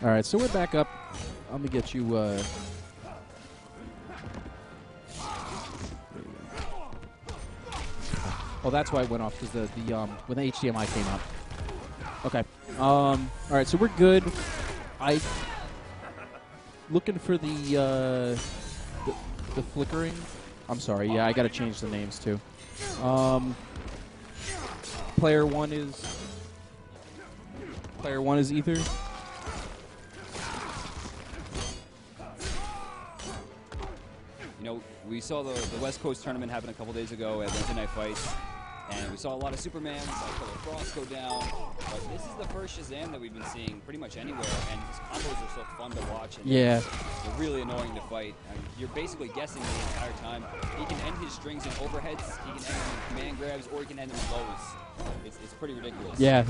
All right, so we're back up. Let me get you. Oh, that's why it went off, because when the HDMI came up. Okay. All right, so we're good. Looking for the flickering. I'm sorry. Yeah, I got to change the names too. Player one is Ether. You know, we saw the West Coast tournament happen a couple days ago at Wednesday Night Fights, and we saw a lot of Superman, we saw Killer Frost go down, but this is the first Shazam that we've been seeing pretty much anywhere, and his combos are so fun to watch, and yeah, they're really annoying to fight. I mean, you're basically guessing the entire time. He can end his strings in overheads, he can end them in command grabs, or he can end them in lows. It's pretty ridiculous. Yeah.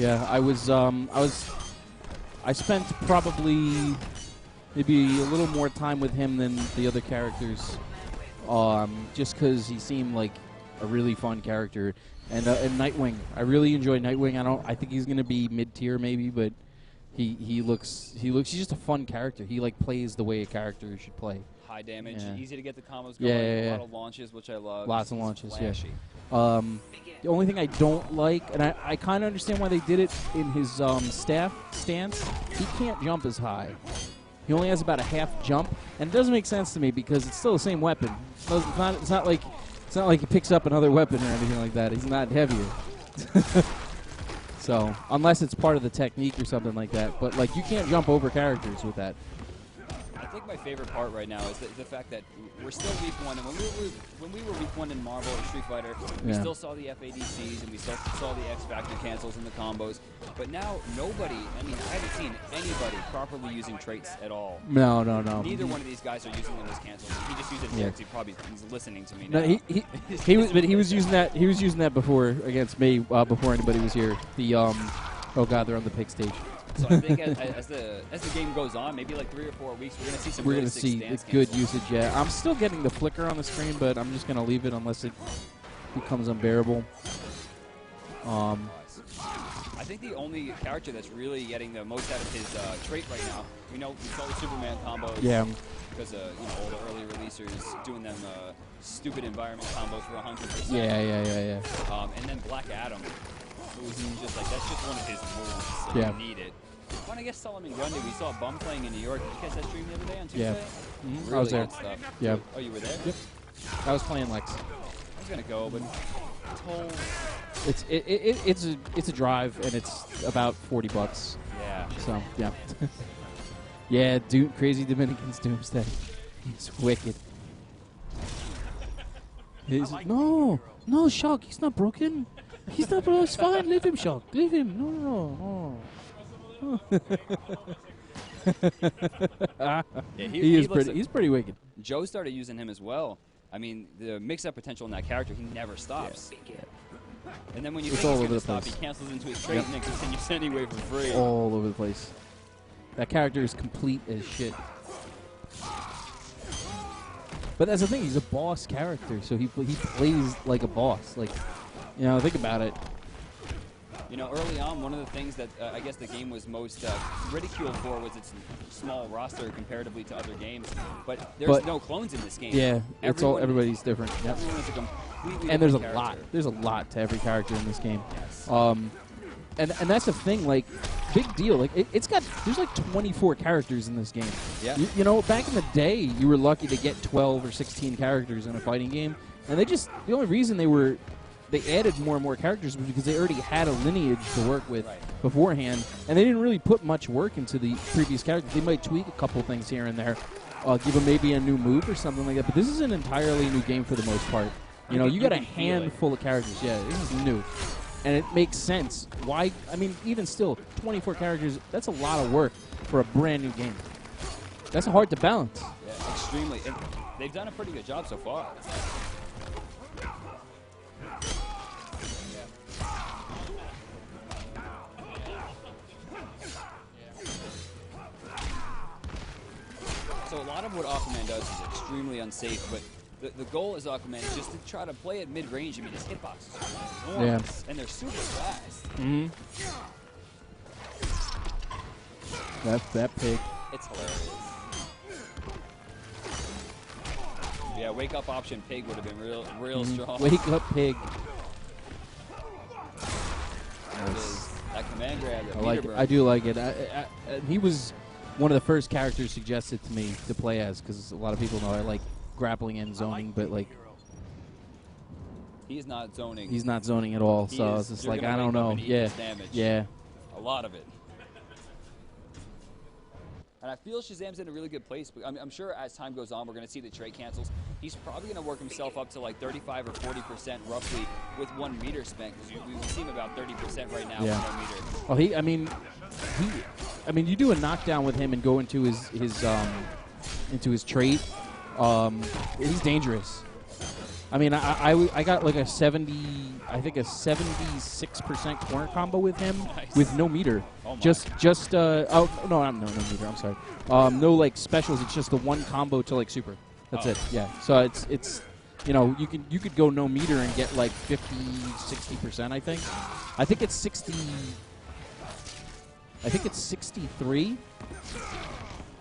I spent probably maybe a little more time with him than the other characters, just because he seemed like a really fun character. And Nightwing, I really enjoy Nightwing. I think he's going to be mid-tier maybe, but he's just a fun character. He like plays the way a character should play. High damage, easy to get the combos Yeah. going. A lot of launches, which I love. Lots of launches, flashy. yeah. The only thing I don't like, and I kind of understand why they did it in his staff stance, he can't jump as high. He only has about a half jump, and it doesn't make sense to me because it's still the same weapon. It's not like he picks up another weapon or anything like that. He's not heavier. So, unless it's part of the technique or something like that. But, like, you can't jump over characters with that. I think my favorite part right now is the fact that we're still week one, and when we were week one in Marvel or Street Fighter, we still saw the FADCs and we still saw the X Factor cancels and the combos. But now nobody, I haven't seen anybody properly using traits at all. No. Neither one of these guys are using them as cancels. He just used it because he's listening to me now. No, he was using that. He was using that before against me before anybody was here. Oh god, they're on the pick stage. So I think as the game goes on, maybe like 3 or 4 weeks, we're going to see some really sick stance good usage. Yeah, I'm still getting the flicker on the screen, but I'm just going to leave it unless it becomes unbearable. I think the only character that's really getting the most out of his trait right now, we saw the Superman combos. Yeah. Because all the early releasers doing them stupid environment combos for 100%. Yeah. And then Black Adam. It was just like, that's just one of his moves, so you need it. When I guess Solomon Grundy, we saw Bum playing in New York. Did you catch that stream the other day on Tuesday? Yeah. Really I was there. good stuff. Yeah. Oh, you were there? Yep. I was playing Lex. I was going to go, but toll. It's a drive, and it's about $40. Yeah. So, yeah. Yeah, Crazy Dominican's Doomsday. He's wicked. No, Shock, he's not broken. He's not broken. It's fine. Leave him, Shock. Leave him. No. Yeah, he's pretty wicked. Joe started using him as well. I mean, the mix-up potential in that character, he never stops. Yeah. And then when you think he's going to stop, he cancels into his trait and then continues anyway for free. All over the place. That character is complete as shit. But that's the thing, he's a boss character, so he plays like a boss. Like, think about it. Early on, one of the things that I guess the game was most ridiculed for was its small roster comparatively to other games. But there's no clones in this game. Yeah, everybody's different. Yep. Everyone is a completely and there's a character. lot. There's a lot to every character in this game. Yes. And that's the thing, like, big deal. Like, there's like 24 characters in this game. Yeah. Back in the day, you were lucky to get 12 or 16 characters in a fighting game. And the only reason they added more and more characters was because they already had a lineage to work with beforehand. And they didn't really put much work into the previous characters. They might tweak a couple things here and there, give them maybe a new move or something like that. But this is an entirely new game for the most part. You got a handful of characters. Yeah, this is new. And it makes sense. Why? Even still, 24 characters, that's a lot of work for a brand new game. That's hard to balance. Yeah, extremely. And they've done a pretty good job so far. So a lot of what Aquaman does is extremely unsafe, but the goal as Aquaman is just to try to play at mid-range. His hitboxes are enormous, and they're super fast. Mm-hmm. That pig. It's hilarious. Yeah, wake up option pig would have been real strong. Wake up pig. That command grab. I like it. I do like it. He was one of the first characters suggested to me to play as, because a lot of people know I like grappling and zoning, but like he's not zoning. He's not zoning at all. So it's just like, I don't know. Yeah, yeah. A lot of it. And I feel Shazam's in a really good place. But I'm sure as time goes on, we're going to see the trait cancels. He's probably going to work himself up to like 35 or 40% roughly with 1 meter spent, because we see him about 30% right now with 1 meter. Well, I mean, you do a knockdown with him and go into his trait. He's dangerous. I mean, I got like a 76% corner combo with him with no meter. Oh No meter. I'm sorry. No like specials. It's just the one combo to like super. That's it. Yeah. So it's you could go no meter and get like 50-60%. I think it's 60. I think it's 63.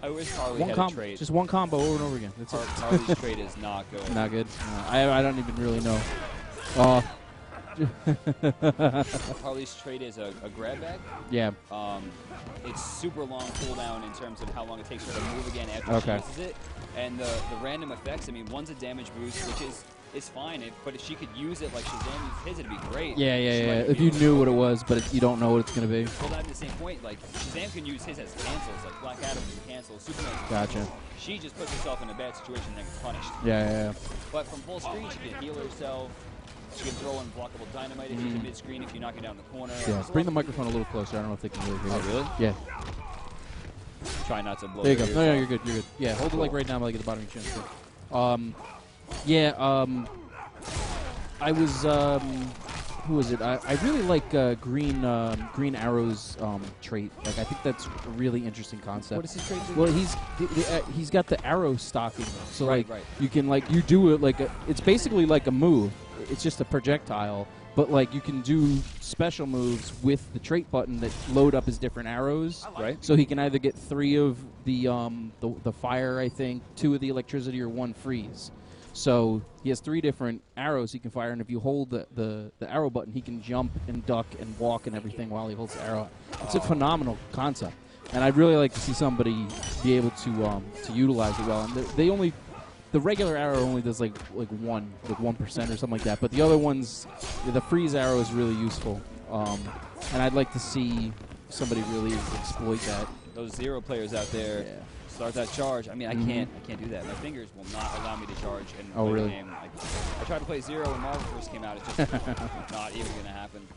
I wish Harley had a trade. Just one combo over and over again. That's it. Harley's trade is not good. Not good. I don't even really know. Harley's trade is a grab bag. Yeah. It's super long cooldown in terms of how long it takes her to move again after she uses it. And the random effects, I mean, one's a damage boost, which is fine, but if she could use it like Shazam used his, it'd be great. Yeah. If you knew what it was, but you don't know what it's going to be. Well, at the same point, like, Shazam can use his as cancels, like Black Adam can cancel, Superman can Gotcha. cancel. She just puts herself in a bad situation and then gets punished. Yeah. But from full screen, she can heal herself. She can throw in blockable dynamite if she's in mid-screen, if you knock her down the corner. Yeah. Bring the microphone a little closer. I don't know if they can really hear you. Oh, really? Yeah. Try not to blow. There you go. No, you're good. You're good. Yeah, hold it like right now, like at the bottom of your chin. I was who was it? I really like Green Arrow's trait. Like, I think that's a really interesting concept. What does his trait do? Well, he's got the arrow stocking. So right. You can you do it like it's basically like a move. It's just a projectile, but like you can do special moves with the trait button that load up his different arrows. Right. So he can either get 3 of the fire, I think, 2 of the electricity, or 1 freeze. So he has 3 different arrows he can fire, and if you hold the arrow button, he can jump and duck and walk and everything while he holds the arrow. It's a phenomenal concept, and I'd really like to see somebody be able to utilize it well. And the regular arrow only does like 1% or something like that, but the other ones, the freeze arrow is really useful, and I'd like to see somebody really exploit that. Those Zero players out there. Yeah. Start that charge. I mean, I can't do that. My fingers will not allow me to charge and play the really? game. I tried to play Zero when Marvel first came out. It's just not even going to happen.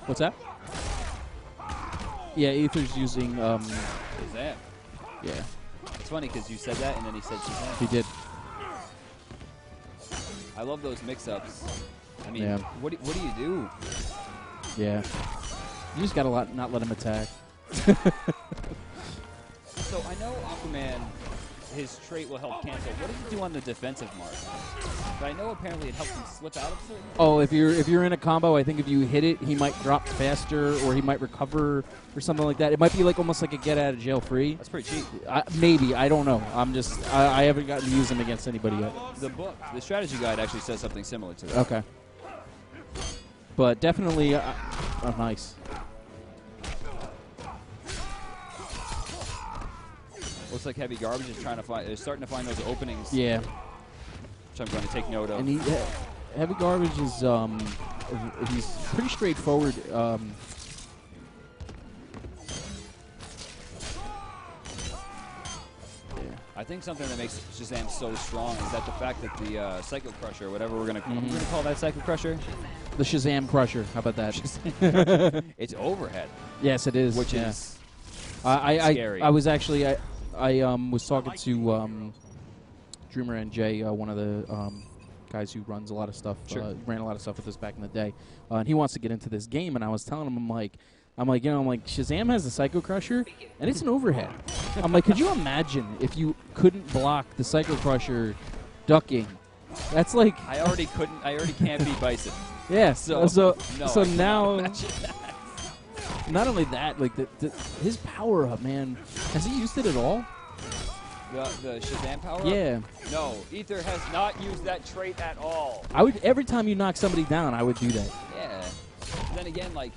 What's that? Yeah, Aether's using Shazam. Yeah. It's funny because you said that and then he said Shazam. He did. I love those mix-ups. I mean, Yeah. what do you do? Yeah. You just got to not let him attack. So I know Aquaman, his trait will help cancel. What does it do on the defensive mark? But I know apparently it helps him slip out of certain. Oh, if you're in a combo, I think if you hit it, he might drop faster, or he might recover, or something like that. It might be like almost like a get out of jail free. That's pretty cheap. Maybe, I don't know. I haven't gotten to use him against anybody yet. The strategy guide actually says something similar to that. Okay. But definitely, nice. Looks like Heavy Garbage is starting to find those openings. Yeah. Which I'm going to take note of. And Heavy Garbage is he's pretty straightforward. I think something that makes Shazam so strong is that the fact that the Psycho Crusher, whatever we're going to call that Psycho Crusher, the Shazam Crusher. How about that? it's overhead. Yes, it is. Which is scary. I was actually I was talking to Dreamer and Jay, one of the guys who runs a lot of stuff, ran a lot of stuff with us back in the day, and he wants to get into this game. And I was telling him, I'm like, Shazam has the Psycho Crusher, and it's an overhead. I'm like, could you imagine if you couldn't block the Psycho Crusher ducking? That's like I already can't beat Bison. Yeah. So now. Not only that, like his power up, man. Has he used it at all? The Shazam power? Yeah. No, Ether has not used that trait at all. I would every time you knock somebody down, I would do that. Yeah. And then again, like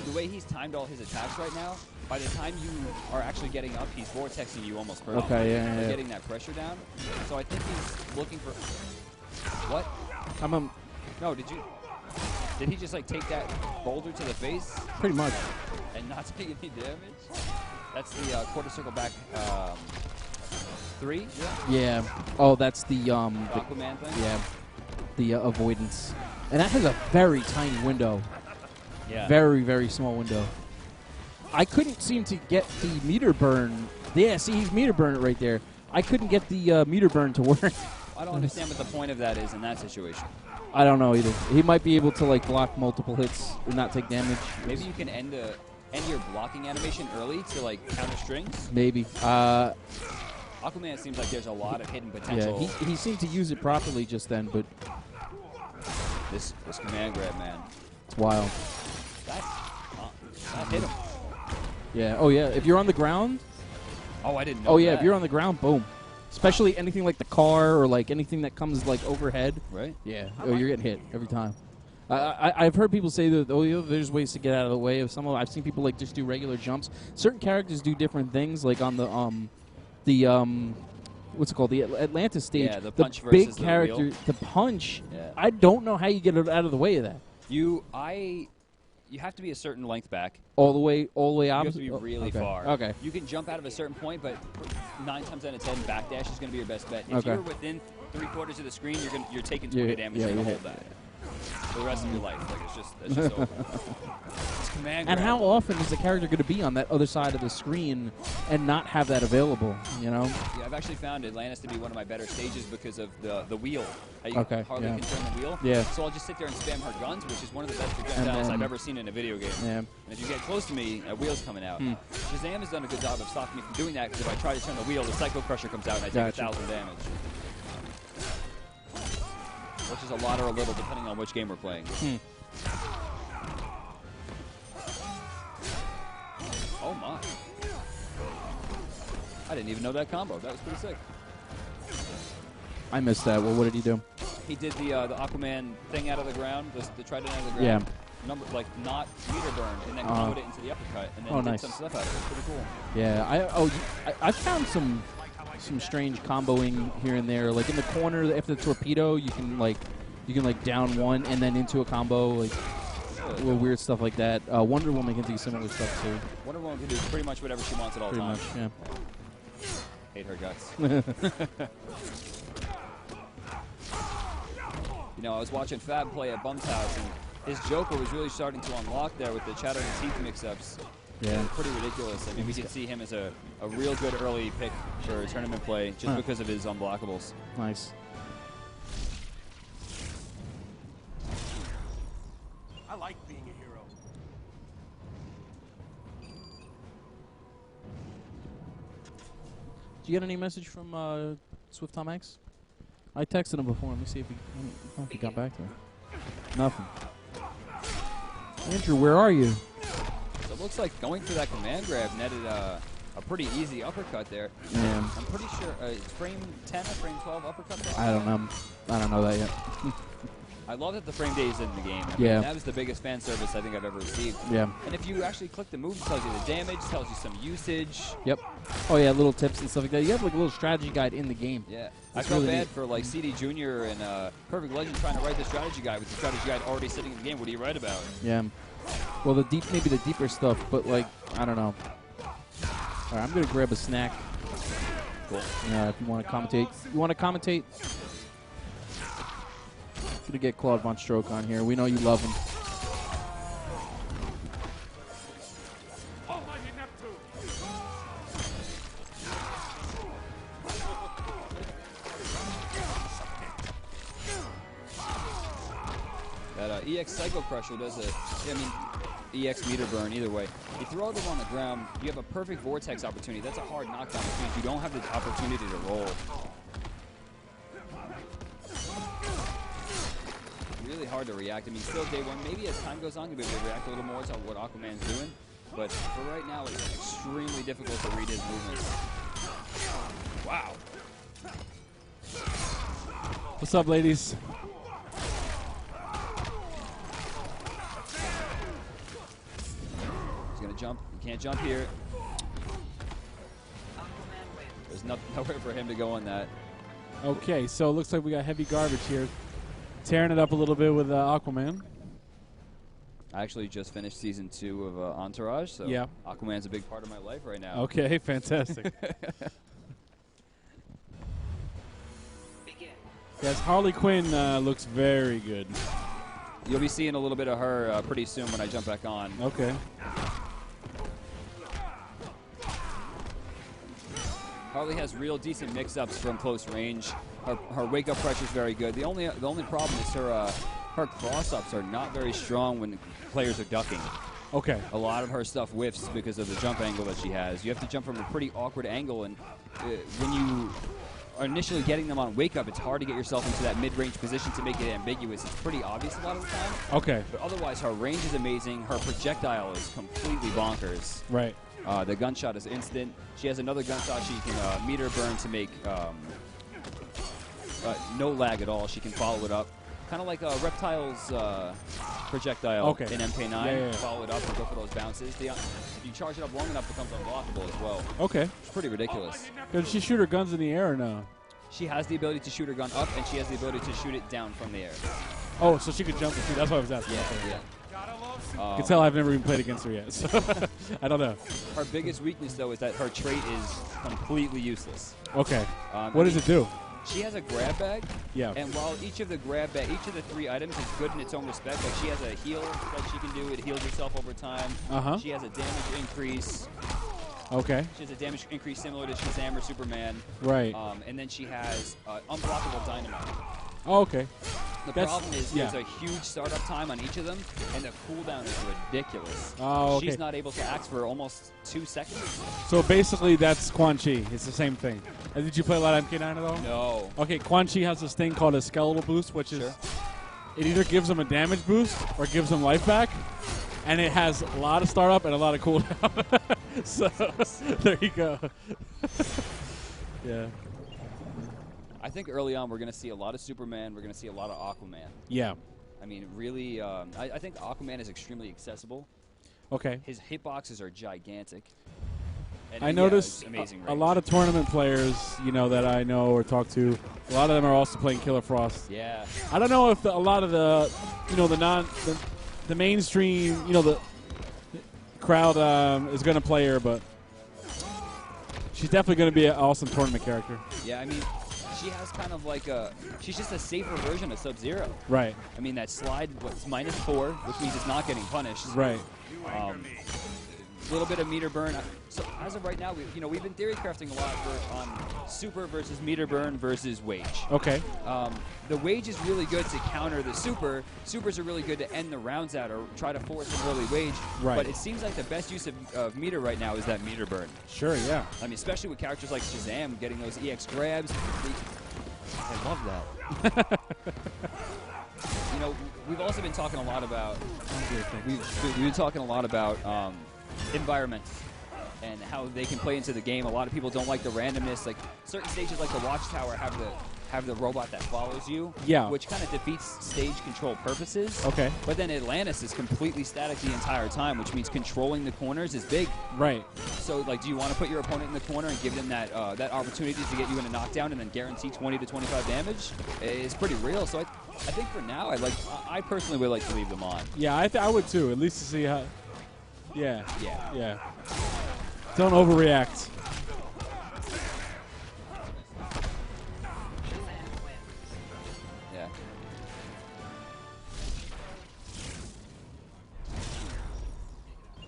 the way he's timed all his attacks right now, by the time you are actually getting up, he's vortexing you almost perfectly. Okay, yeah. Getting that pressure down. So I think he's looking for what? No, Did he just like take that boulder to the face? Pretty much. And not take any damage? That's the quarter circle back 3? Yeah. Oh, that's the Aquaman thing? Yeah. The avoidance. And that has a very tiny window. Yeah. Very, very small window. I couldn't seem to get the meter burn. Yeah, see, he's meter burn it right there. I couldn't get the meter burn to work. I don't understand what the point of that is in that situation. I don't know either. He might be able to like block multiple hits and not take damage. Maybe you can end your blocking animation early to like counter strings. Maybe. Aquaman seems like there's a lot of hidden potential. Yeah, he seemed to use it properly just then, but this command grab, man, it's wild. That hit him. Yeah. Oh yeah. If you're on the ground. Oh, I didn't know. Oh yeah. that. If you're on the ground, boom. Especially anything like the car or like anything that comes like overhead. Right. Yeah. Oh, you're getting hit every time. I've heard people say that there's ways to get out of the way of some of. I've seen people like just do regular jumps. Certain characters do different things, like on the what's it called, the Atlantis stage. Yeah, the punch big versus character, the wheel. the punch. Yeah. I don't know how you get it out of the way of that. You have to be a certain length back. All the way You have opposite. to be really okay. far. Okay. You can jump out of a certain point, but 9 times out of 10, backdash is going to be your best bet. If Okay. you're within 3/4 of the screen, you're taking 20 damage. yeah, You're going to you're hold that for the rest of your life. Like that's just over. It's command And grab. how often is the character going to be on that other side of the screen and not have that available? You know. Yeah, I've actually found Atlantis to be one of my better stages because of the wheel. How you Okay, hardly yeah. can turn the wheel. Yeah. So I'll just sit there and spam her guns, which is one of the best projectiles then- I've ever seen in a video game. Yeah. And if you get close to me, a wheel's coming out. Shazam has done a good job of stopping me from doing that because if I try to turn the wheel, the Psycho Crusher comes out and I take Gotcha. 1,000 damage. Which is a lot or a little, depending on which game we're playing. Oh my. I didn't even know that combo. That was pretty sick. I missed that. Well, what did he do? He did the Aquaman thing out of the ground, the trident out of the Yeah. ground. Like not meter burned, and then comboed it into the uppercut, and then did nice. some stuff out of it. Pretty cool. Yeah. I found some strange comboing here and there. Like in the corner after the torpedo, you can like down one and then into a combo. Like little weird stuff like that. Wonder Woman can do similar stuff too. Wonder Woman can do pretty much whatever she wants at all Pretty times. much. Yeah. Hate her guts. You know, I was watching Fab play at Bum's house, and his Joker was really starting to unlock there with the chattering teeth mix-ups. Yeah. Pretty ridiculous. I mean, we could see him as a real good early pick for tournament play just because of his unblockables. Nice. I like being a hero. Did you get any message from Swift Tom X? I texted him before. Let me see if he got back to me. Nothing. Andrew, where are you? So it looks like going for that command grab netted a pretty easy uppercut there. Yeah. I'm pretty sure it's frame 10 or frame 12 uppercut. I don't know that yet. I love that the frame data is in the game. I Yeah. mean, that was the biggest fan service I think I've ever received. Yeah. And if you actually click the move, it tells you the damage, tells you some usage. Yep. Oh yeah, little tips and stuff like that. You have like a little strategy guide in the game. Yeah. That's I felt really bad neat. for like CD Jr. and Perfect Legend trying to write the strategy guide with the strategy guide already sitting in the game. What do you write about? Yeah. Well, maybe the deeper stuff, but like I don't know. All right, I'm gonna grab a snack. Cool. If you want to commentate, Gonna get Claude Von Stroke on here. We know you love him. That EX Psycho Crusher does EX meter burn either way. You throw them on the ground, you have a perfect vortex opportunity. That's a hard knockdown, which means you don't have the opportunity to roll. Really hard to react. I mean, still day one. Maybe as time goes on, you'll be able to react a little more to what Aquaman's doing. But for right now, it's extremely difficult to read his movements. Wow. What's up, ladies? He's going to jump. He can't jump here. There's nowhere for him to go on that. Okay, so it looks like we got heavy garbage here. Tearing it up a little bit with Aquaman. I actually just finished season 2 of Entourage, so yeah. Aquaman's a big part of my life right now. Okay, fantastic. Yes, Harley Quinn looks very good. You'll be seeing a little bit of her pretty soon when I jump back on. Okay. Harley has real decent mix-ups from close range. Her wake-up pressure is very good. The only problem is her cross-ups are not very strong when players are ducking. Okay. A lot of her stuff whiffs because of the jump angle that she has. You have to jump from a pretty awkward angle, and when you are initially getting them on wake-up, it's hard to get yourself into that mid-range position to make it ambiguous. It's pretty obvious a lot of the time. Okay. But otherwise, her range is amazing. Her projectile is completely bonkers. Right. The gunshot is instant. She has another gunshot she can meter burn to make no lag at all. She can follow it up. Kind of like Reptile's projectile in MK9. Yeah. Follow it up and go for those bounces. If you charge it up long enough, it becomes unblockable as well. Okay. It's pretty ridiculous. Does she shoot her guns in the air or no? She has the ability to shoot her gun up, and she has the ability to shoot it down from the air. Oh, so she could jump and shoot. That's what I was asking. Yeah. You can tell I've never even played against her yet, so I don't know. Her biggest weakness, though, is that her trait is completely useless. Okay. What does it do? She has a grab bag. Yeah. And while each of the 3 items is good in its own respect, like she has a heal that she can do. It heals herself over time. She has a damage increase. Okay. She has a damage increase similar to Shazam or Superman. Right. And then she has unblockable dynamite. Oh, okay. The problem is there's a huge startup time on each of them, and the cooldown is ridiculous. Oh, okay. She's not able to act for almost 2 seconds. So basically, that's Quan Chi. It's the same thing. Did you play a lot of MK9 at all? No. Okay, Quan Chi has this thing called a skeletal boost, which is it either gives him a damage boost or gives him life back, and it has a lot of startup and a lot of cooldown. So there you go. Yeah. I think early on we're going to see a lot of Superman. We're going to see a lot of Aquaman. Yeah. I mean, really, I think Aquaman is extremely accessible. Okay. His hitboxes are gigantic. And I noticed amazing a lot of tournament players, that I know or talk to, a lot of them are also playing Killer Frost. Yeah. I don't know if a lot of the, the mainstream, the crowd is going to play her, but she's definitely going to be an awesome tournament character. Yeah, I mean, she has kind of like she's just a safer version of Sub-Zero. Right. I mean, that slide was -4, which means it's not getting punished. Right. A little bit of meter burn. So as of right now, we've been theory crafting a lot super versus meter burn versus wage. Okay. The wage is really good to counter the super. Supers are really good to end the rounds out or try to force an early wage. Right. But it seems like the best use of meter right now is that meter burn. Sure, yeah. I mean, especially with characters like Shazam getting those EX grabs. I love that. We've also been talking a lot about we've been talking a lot about environments and how they can play into the game. A lot of people don't like the randomness. Like certain stages, like the Watchtower, have the robot that follows you. Yeah. Which kind of defeats stage control purposes. Okay. But then Atlantis is completely static the entire time, which means controlling the corners is big. Right. So, like, do you want to put your opponent in the corner and give them that that opportunity to get you in a knockdown and then guarantee 20 to 25 damage? It's pretty real. So I think for now, I personally would like to leave them on. Yeah, I would too. At least to see how. Yeah. Yeah. Yeah. Don't overreact. Yeah.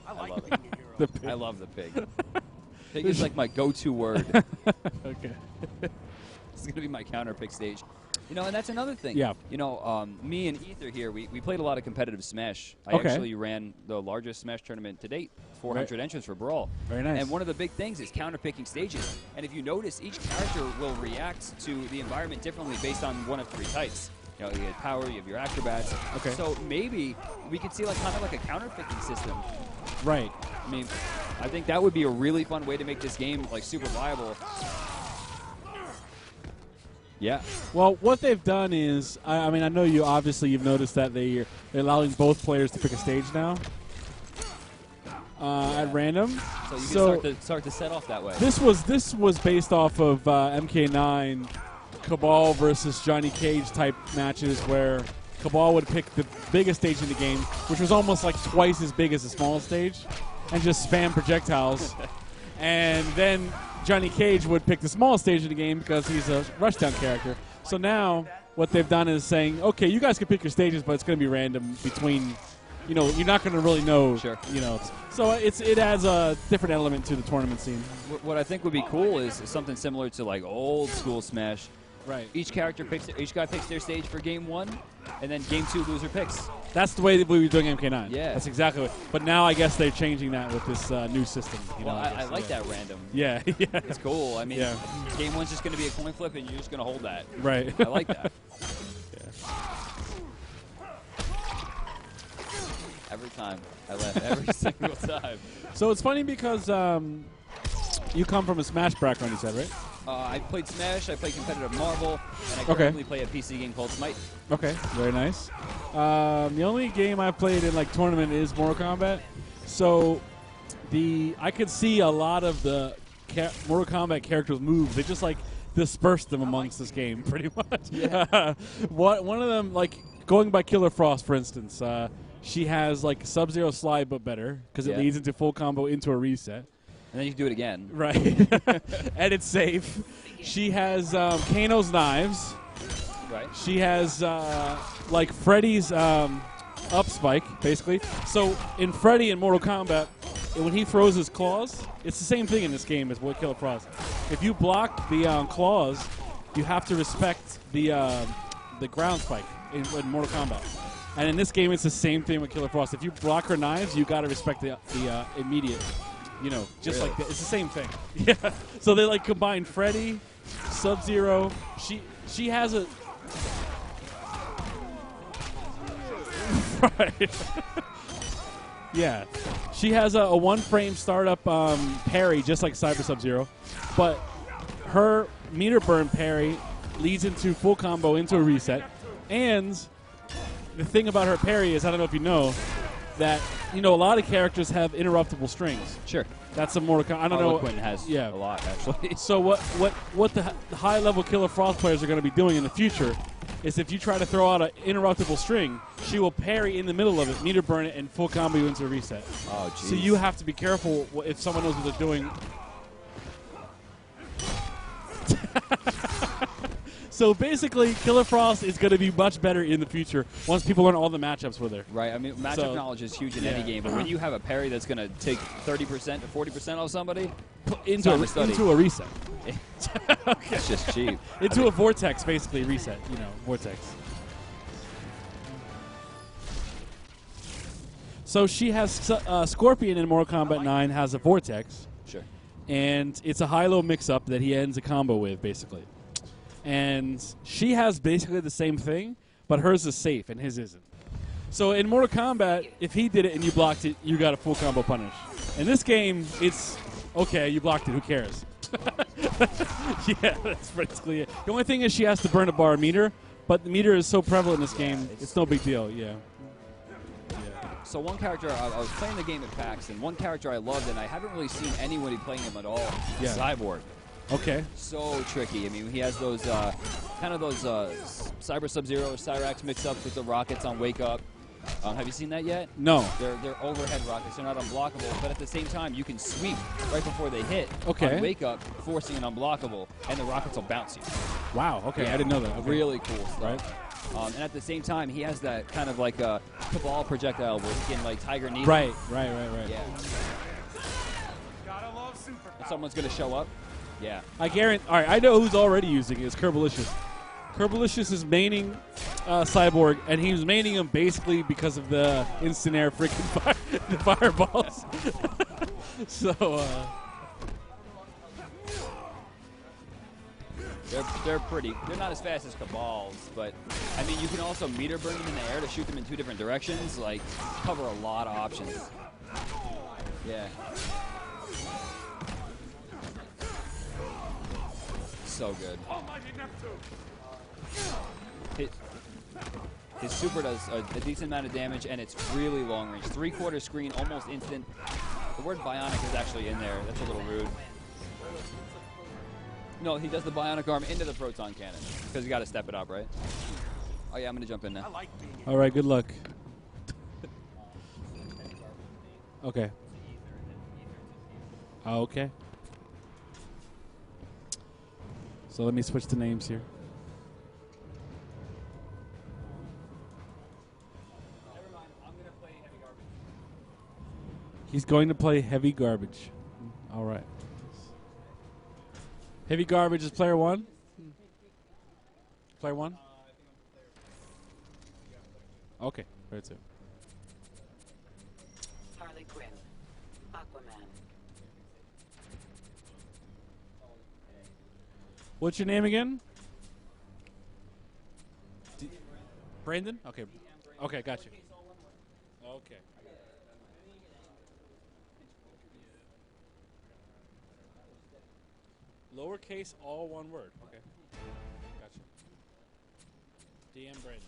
I like love being a hero. The pig. I love the pig. Pig is like my go-to word. Okay. This is going to be my counter pick stage. And that's another thing. Yeah. Me and Ether here, we played a lot of competitive Smash. I Okay. actually ran the largest Smash tournament to date, 400 entrants for Brawl. Very nice. And one of the big things is counter-picking stages. And if you notice, each character will react to the environment differently based on one of 3 types. You have power, you have your acrobats. Okay. So maybe we could see kind of like a counter-picking system. Right. I mean, I think that would be a really fun way to make this game like super viable. Yeah. Well, what they've done is, I mean, I know you've noticed that they're allowing both players to pick a stage now at random. So you can start to set off that way. This was based off of MK9 Cabal versus Johnny Cage type matches where Cabal would pick the biggest stage in the game, which was almost like twice as big as the smallest stage, and just spam projectiles. And then Johnny Cage would pick the smallest stage in the game because he's a rushdown character. So now what they've done is saying, okay, you guys can pick your stages, but it's going to be random between, you know, you're not going to really know. Sure. You know, so it adds a different element to the tournament scene. What I think would be cool is something similar to like old school Smash. Right. Each guy picks their stage for game 1, and then game 2 loser picks. That's the way that we were doing MK9. Yeah. That's exactly what. But now I guess they're changing that with this new system. You Well, know, I like that random. Yeah. Yeah. It's cool. I mean, Yeah. game 1's just going to be a coin flip, and you're just going to hold that. Right. I like that. Every time. I laugh every single time. So it's funny because you come from a Smash background, you said, right? I played Smash, I played competitive Marvel, and I currently play a PC game called Smite. Okay, very nice. The only game I've played in like tournament is Mortal Kombat. So I could see a lot of the Mortal Kombat characters' moves. They just like dispersed them amongst this game, pretty much. Yeah. One of them, like going by Killer Frost, for instance, she has like Sub-Zero slide but better because it leads into full combo into a reset. And then you can do it again. Right. And it's safe. She has Kano's knives. Right. She has like Freddy's up spike, basically. So in Freddy in Mortal Kombat, when he throws his claws, it's the same thing in this game as what Killer Frost. If you block the claws, you have to respect the ground spike in Mortal Kombat. And in this game, it's the same thing with Killer Frost. If you block her knives, you got to respect the immediate. You know, just Really? like that. It's the same thing. Yeah. So they like combine Freddy, Sub-Zero. She has a right. Yeah. She has a one-frame startup parry, just like Cyber Sub-Zero, but her meter burn parry leads into full combo into a reset. And the thing about her parry is, I don't know if you know, that a lot of characters have interruptible strings. Sure. That's a Mortal Kombat. I don't know. Quinn has a lot, actually. So what the high-level Killer Frost players are going to be doing in the future is if you try to throw out an interruptible string, she will parry in the middle of it, meter burn it, and full combo you into a reset. Oh, jeez. So you have to be careful if someone knows what they're doing. So basically, Killer Frost is going to be much better in the future once people learn all the matchups with her. Right. I mean, matchup knowledge is huge in any game, but when you have a parry that's going to take 30% to 40% off somebody, into a reset. Okay. That's just cheap. Into a vortex, basically, reset. Vortex. So she has Scorpion in Mortal Kombat 9 has a vortex. Sure. And it's a high-low mix-up that he ends a combo with, basically. And she has basically the same thing, but hers is safe and his isn't. So in Mortal Kombat, if he did it and you blocked it, you got a full combo punish. In this game, it's, okay, you blocked it, who cares? Yeah, that's basically it. The only thing is she has to burn a bar meter, but the meter is so prevalent in this game, it's no big deal, yeah. So one character, I was playing the game at PAX, and one character I loved, and I haven't really seen anybody playing him at all, Cyborg. Okay. So tricky. I mean, he has those kind of those Cyber Sub-Zero or Cyrax mix-ups with the rockets on Wake Up. Have you seen that yet? No. They're overhead rockets. They're not unblockable, but at the same time, you can sweep right before they hit on Wake Up, forcing an unblockable, and the rockets will bounce you. Wow. Okay, yeah, I didn't know that. Okay. Really cool stuff. Right. And at the same time, he has that kind of like a Cabal projectile where he can like Tiger Knee. Right. Yeah. If someone's going to show up. Yeah. I guarantee. All right, I know who's already using it. It's Kerbalicious. Kerbalicious is maining Cyborg, and he was maining him basically because of the instant air freaking the fireballs. So. They're pretty. They're not as fast as Cabals, but I mean, you can also meter burn them in the air to shoot them in two different directions. Like, cover a lot of options. Yeah. So good. His super does a decent amount of damage, and it's really long range. 3/4 screen, almost instant. The word bionic is actually in there. That's a little rude. No, he does the bionic arm into the proton cannon because you got to step it up, right? Oh yeah, I'm gonna jump in now. All right, good luck. Okay. Okay. So let me switch the names here. Never mind. I'm gonna play heavy garbage. He's going to play heavy garbage. All right. Heavy garbage is player 1. Player 1. Okay, player 2. Harley Quinn, Aquaman. What's your name again? Brandon? Okay. Okay, got you. Okay. Lowercase, all one word. Okay. Gotcha. DM Brandon.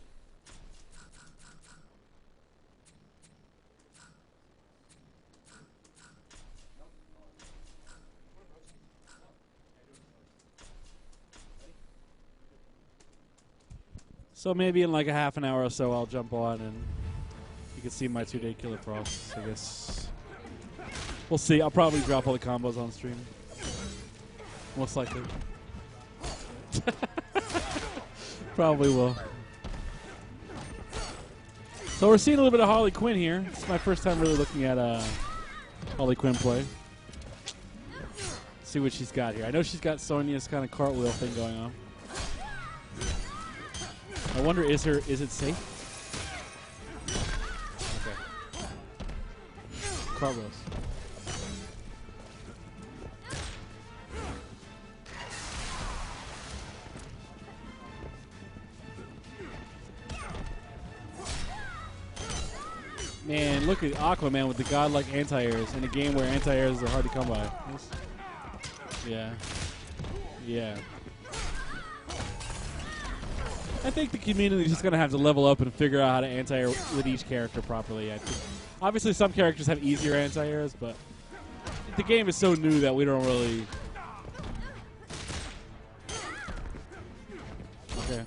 So maybe in like a half an hour or so, I'll jump on and you can see my 2-day Killer Frost. I guess we'll see. I'll probably drop all the combos on stream. Most likely. Probably will. So we're seeing a little bit of Harley Quinn here. It's my first time really looking at Harley Quinn play. See what she's got here. I know she's got Sonya's kind of cartwheel thing going on. I wonder, is it safe? Okay. Cartwheels. Man, look at Aquaman with the godlike anti-airs in a game where anti-airs are hard to come by. Yeah. Yeah. I think the community is just going to have to level up and figure out how to anti-air with each character properly. I think. Obviously, some characters have easier anti-airs, but the game is so new that we don't really... Okay.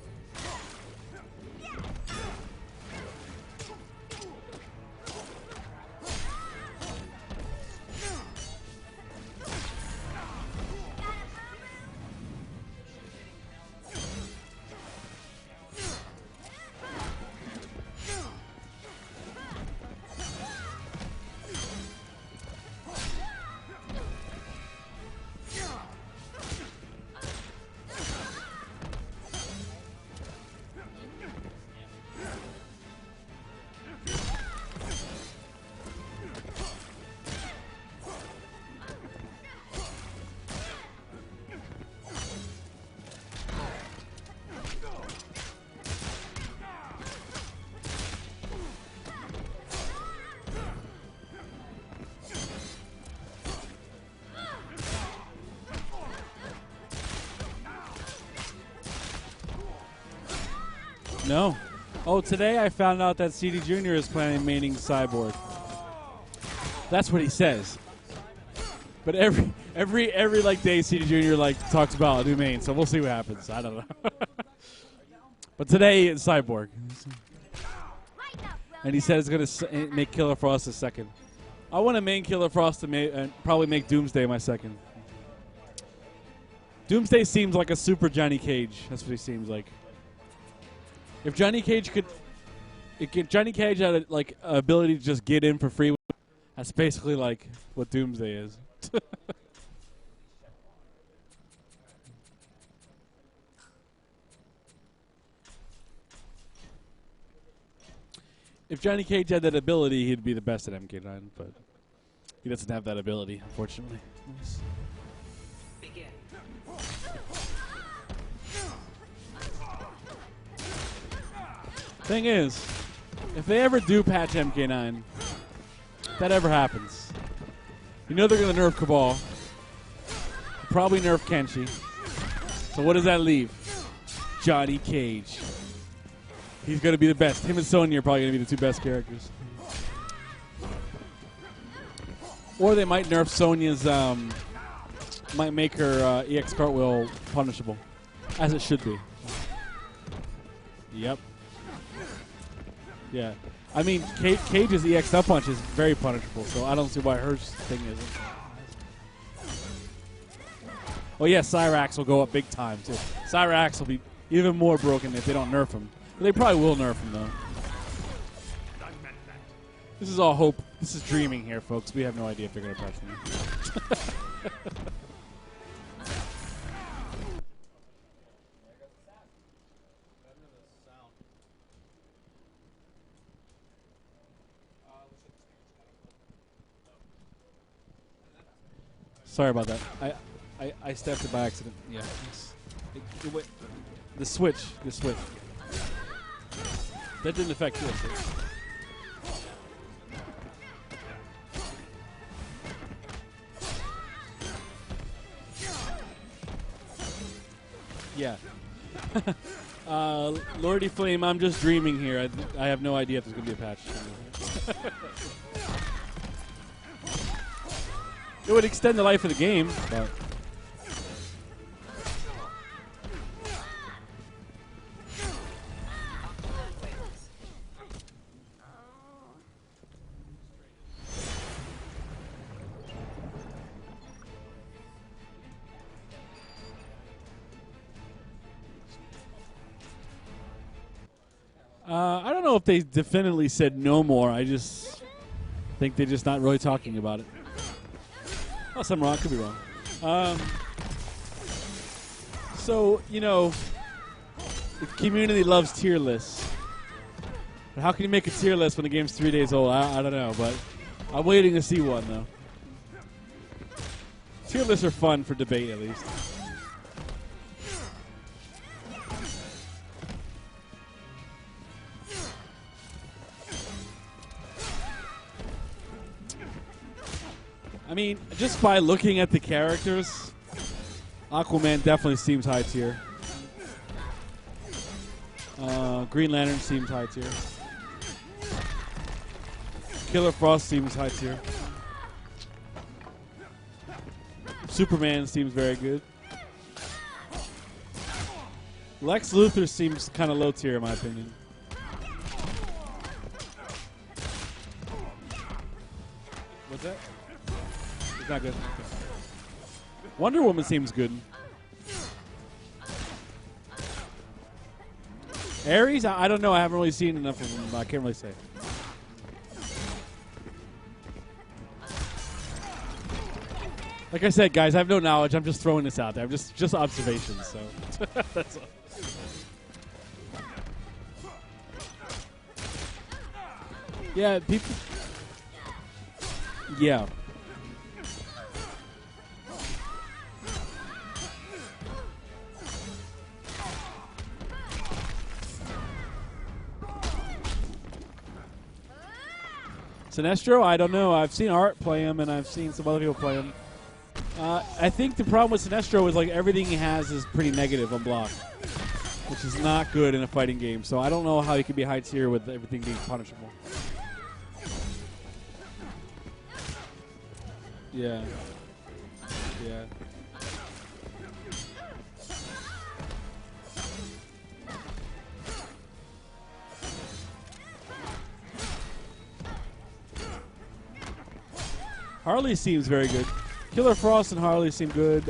No. Oh, today I found out that CD Jr. is planning maining Cyborg. That's what he says. But every like day CD Jr. like talks about a new main, so we'll see what happens. I don't know. But today it's Cyborg. And he said it's going to make Killer Frost his second. I want to main Killer Frost to probably make Doomsday my second. Doomsday seems like a super Johnny Cage. That's what he seems like. If Johnny Cage had like ability to just get in for free, that's basically like what Doomsday is. If Johnny Cage had that ability, he'd be the best at MK9, but he doesn't have that ability, unfortunately. Nice. Thing is, if they ever do patch MK9, if that ever happens, You know they're going to nerf Cabal. Probably nerf Kenshi. So what does that leave? Johnny Cage. He's going to be the best. Him and Sonya are probably going to be the two best characters. Or they might nerf Sonya's, might make her EX Cartwheel punishable. As it should be. Yep. Yeah. I mean, Cage's EX up punch is very punishable, so I don't see why her thing isn't. Oh yeah, Cyrax will go up big time too. Cyrax will be even more broken if they don't nerf him. But they probably will nerf him though. This is all hope. This is dreaming here, folks. We have no idea if they're going to patch him. Sorry about that. I stepped it by accident. Yeah. The switch. That didn't affect this. Yeah. Lordy Flame, I'm just dreaming here. I have no idea if there's going to be a patch. It would extend the life of the game, but... I don't know if they definitely said no more. I just think they're just not really talking about it. Oh, I'm wrong. Could be wrong. So, you know, the community loves tier lists. But how can you make a tier list when the game's 3 days old? I don't know, but I'm waiting to see one, though. Tier lists are fun for debate, at least. I mean, just by looking at the characters, Aquaman definitely seems high tier. Green Lantern seems high tier. Killer Frost seems high tier. Superman seems very good. Lex Luthor seems kind of low tier in my opinion. What's that? It's not good. Okay. Wonder Woman seems good. Ares? I don't know. I haven't really seen enough of them. I can't really say. Like I said, guys, I have no knowledge. I'm just throwing this out there. I'm just observations. So that's all. Yeah, people. Yeah. Sinestro, I don't know. I've seen Art play him, and I've seen some other people play him. I think the problem with Sinestro is like everything he has is pretty negative on block, which is not good in a fighting game. So I don't know how he can be high tier with everything being punishable. Yeah. Yeah. Harley seems very good. Killer Frost and Harley seem good.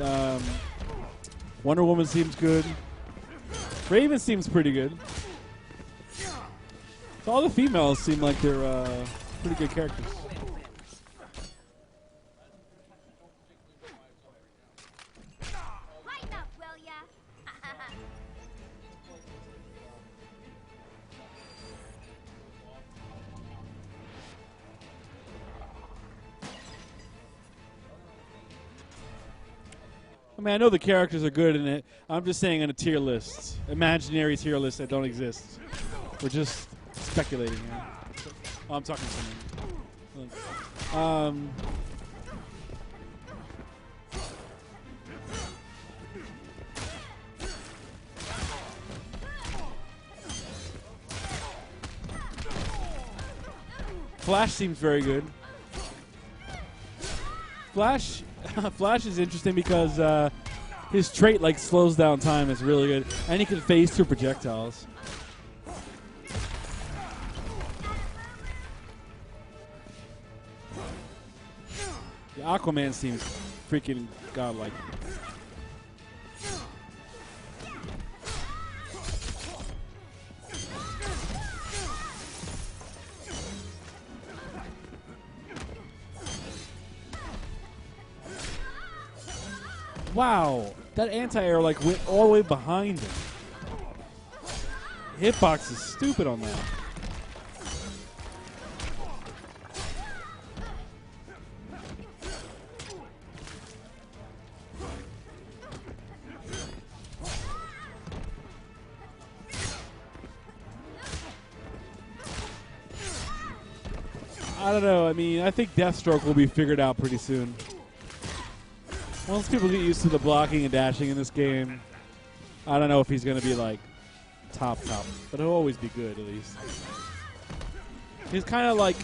Wonder Woman seems good. Raven seems pretty good. So all the females seem like they're pretty good characters. Lighten up, will ya? I mean, I know the characters are good in it. I'm just saying on a tier list. Imaginary tier lists that don't exist. We're just speculating here. Oh, I'm talking to someone. Flash seems very good. Flash is interesting because his trait like slows down time is really good, and he can phase through projectiles. The Aquaman seems freaking godlike. Wow, that anti-air like went all the way behind him. Hitbox is stupid on that. I don't know. I mean, I think Deathstroke will be figured out pretty soon. Once people get used to the blocking and dashing in this game, I don't know if he's going to be like top, but he'll always be good at least. He's kind of like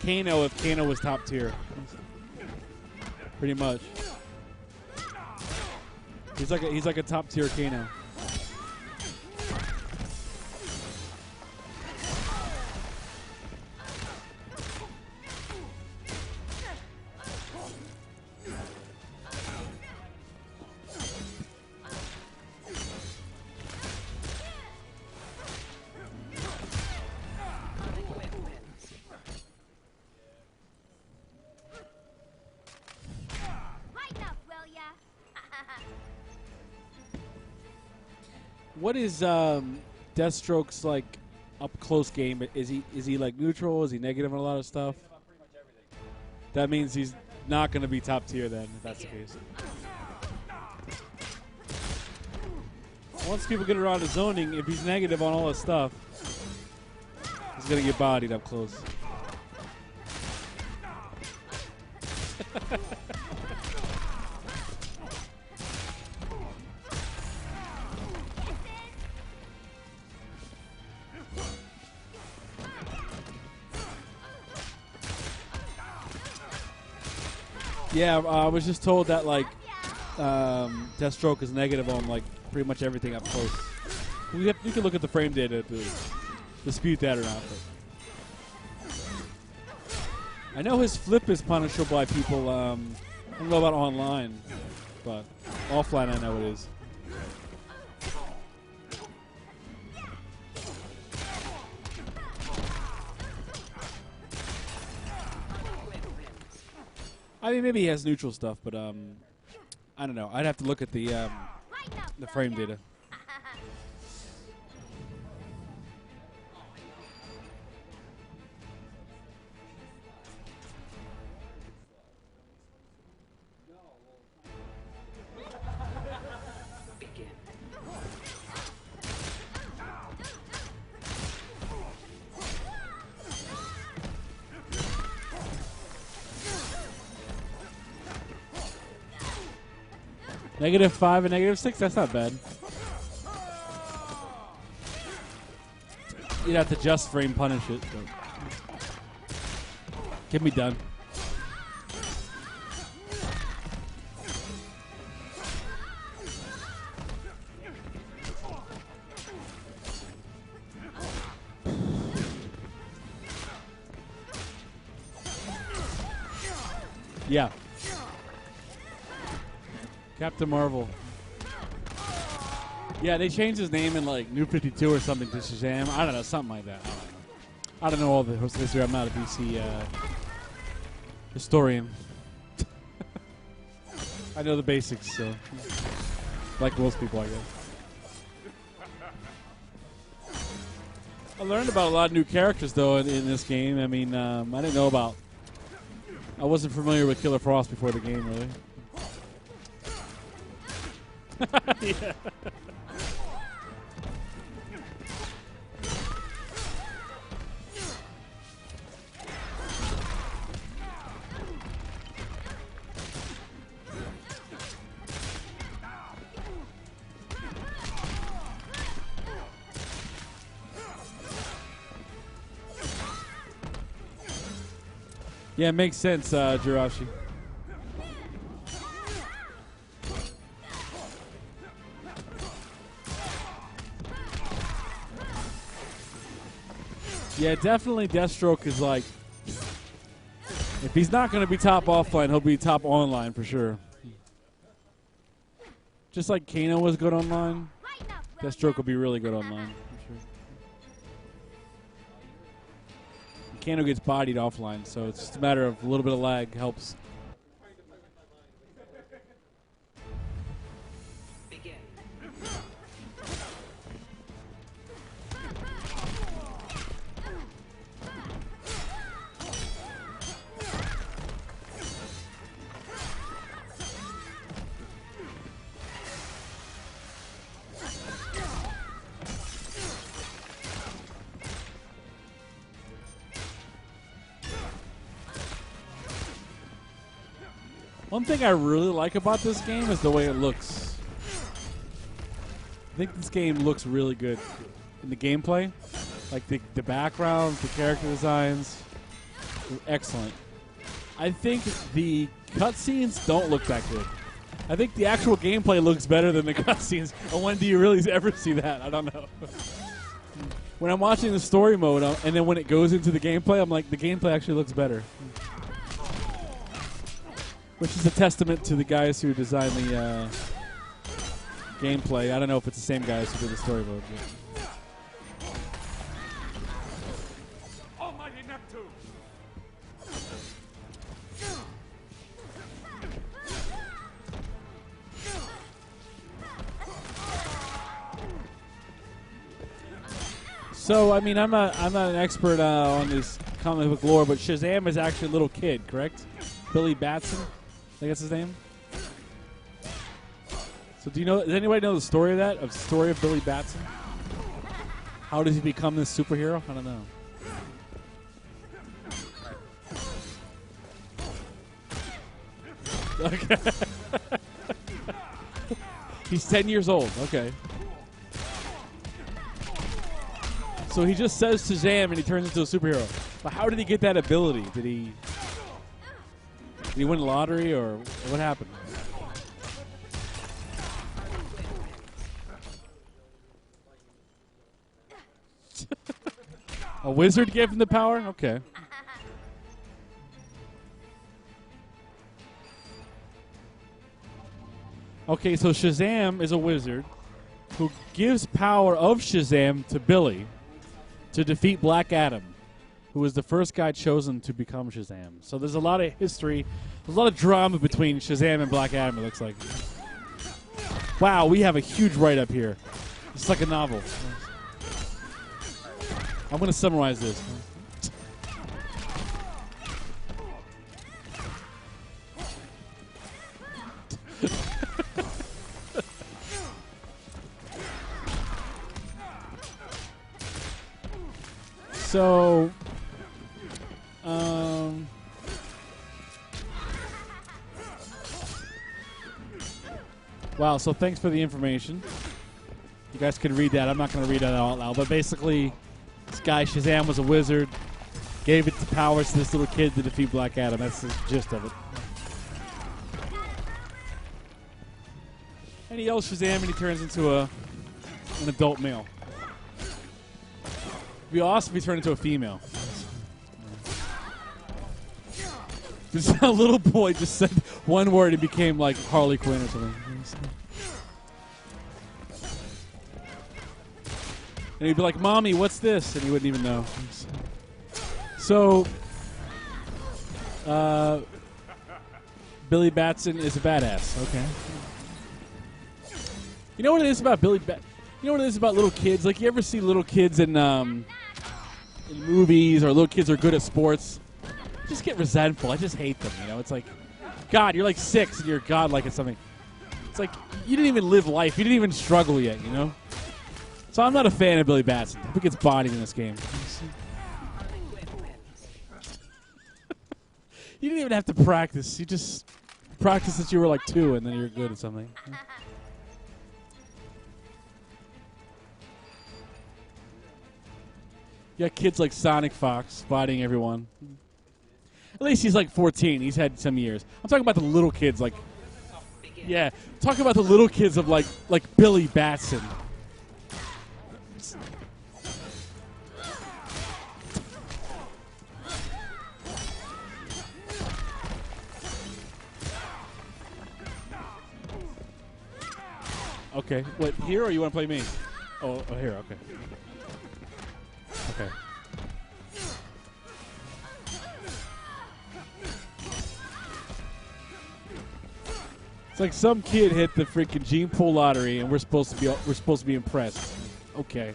Kano if Kano was top tier, pretty much. He's like a top tier Kano. What is Deathstroke's like up close game? Is he like neutral? Is he negative on a lot of stuff? That means he's not going to be top tier then, if that's the case. Once people get around to zoning, if he's negative on all this stuff, he's going to get bodied up close. Yeah, I was just told that like Deathstroke is negative on like pretty much everything up close. You can look at the frame data to dispute that or not. But I know his flip is punishable by people. I don't know about online, but offline I know it is. I mean, maybe he has neutral stuff, but I don't know. I'd have to look at the frame data. -5 and -6, that's not bad. You'd have to just frame punish it. But can be done. Yeah. Captain Marvel. Yeah, they changed his name in like New 52 or something to Shazam. I don't know, something like that. I don't know all the history. I'm not a DC historian. I know the basics, so like most people, I guess. I learned about a lot of new characters though in this game. I mean, I didn't know about. I wasn't familiar with Killer Frost before the game, really. Yeah. Yeah, it makes sense, Jirachi. Yeah, definitely Deathstroke is like, if he's not going to be top offline, he'll be top online for sure. Just like Kano was good online, Deathstroke will be really good online for sure. Kano gets bodied offline, so it's just a matter of a little bit of lag helps. Begin. One thing I really like about this game is the way it looks. I think this game looks really good in the gameplay. Like the background, the character designs, excellent. I think the cutscenes don't look that good. I think the actual gameplay looks better than the cutscenes. And when do you really ever see that? I don't know. When I'm watching the story mode, and then when it goes into the gameplay, I'm like, the gameplay actually looks better. Which is a testament to the guys who designed the gameplay. I don't know if it's the same guys who did the story mode. Almighty Neptune! So, I mean, I'm not an expert on this comic book lore, but Shazam is actually a little kid, correct? Billy Batson, I think that's his name. So, does anybody know the story of that? Of the story of Billy Batson? How does he become this superhero? I don't know. Okay. He's 10 years old. Okay. So he just says Shazam and he turns into a superhero. But how did he get that ability? Did he win the lottery or what happened? A wizard gave him the power? Okay. Okay, so Shazam is a wizard who gives power of Shazam to Billy to defeat Black Adam, who was the first guy chosen to become Shazam. So there's a lot of history, there's a lot of drama between Shazam and Black Adam, it looks like. Wow, we have a huge write-up here. It's like a novel. I'm going to summarize this. So, wow, so thanks for the information. You guys can read that. I'm not going to read that out loud. But basically, this guy, Shazam, was a wizard, gave it the powers to this little kid to defeat Black Adam. That's the gist of it. And he yells Shazam and he turns into an adult male. It'd be awesome if he turned into a female. This little boy just said one word and became like Harley Quinn or something. And he'd be like, "Mommy, what's this?" And he wouldn't even know. So, Billy Batson is a badass. Okay. You know what it is about You know what it is about little kids? Like, you ever see little kids in movies, or little kids are good at sports? I just get resentful. I just hate them. You know, it's like, God, you're like 6 and you're godlike at something. It's like you didn't even live life. You didn't even struggle yet. You know. So I'm not a fan of Billy Batson. Who gets bodied in this game? You didn't even have to practice. You just practiced since you were like 2, and then you're good at something. You got kids like Sonic Fox fighting everyone. least he's like 14. He's had some years. I'm talking about the little kids, like, yeah. Talking about the little kids of like Billy Batson. Okay, what, here or you want to play me? Oh, here, okay. Okay. It's like some kid hit the freaking gene pool lottery and we're supposed to be impressed. Okay.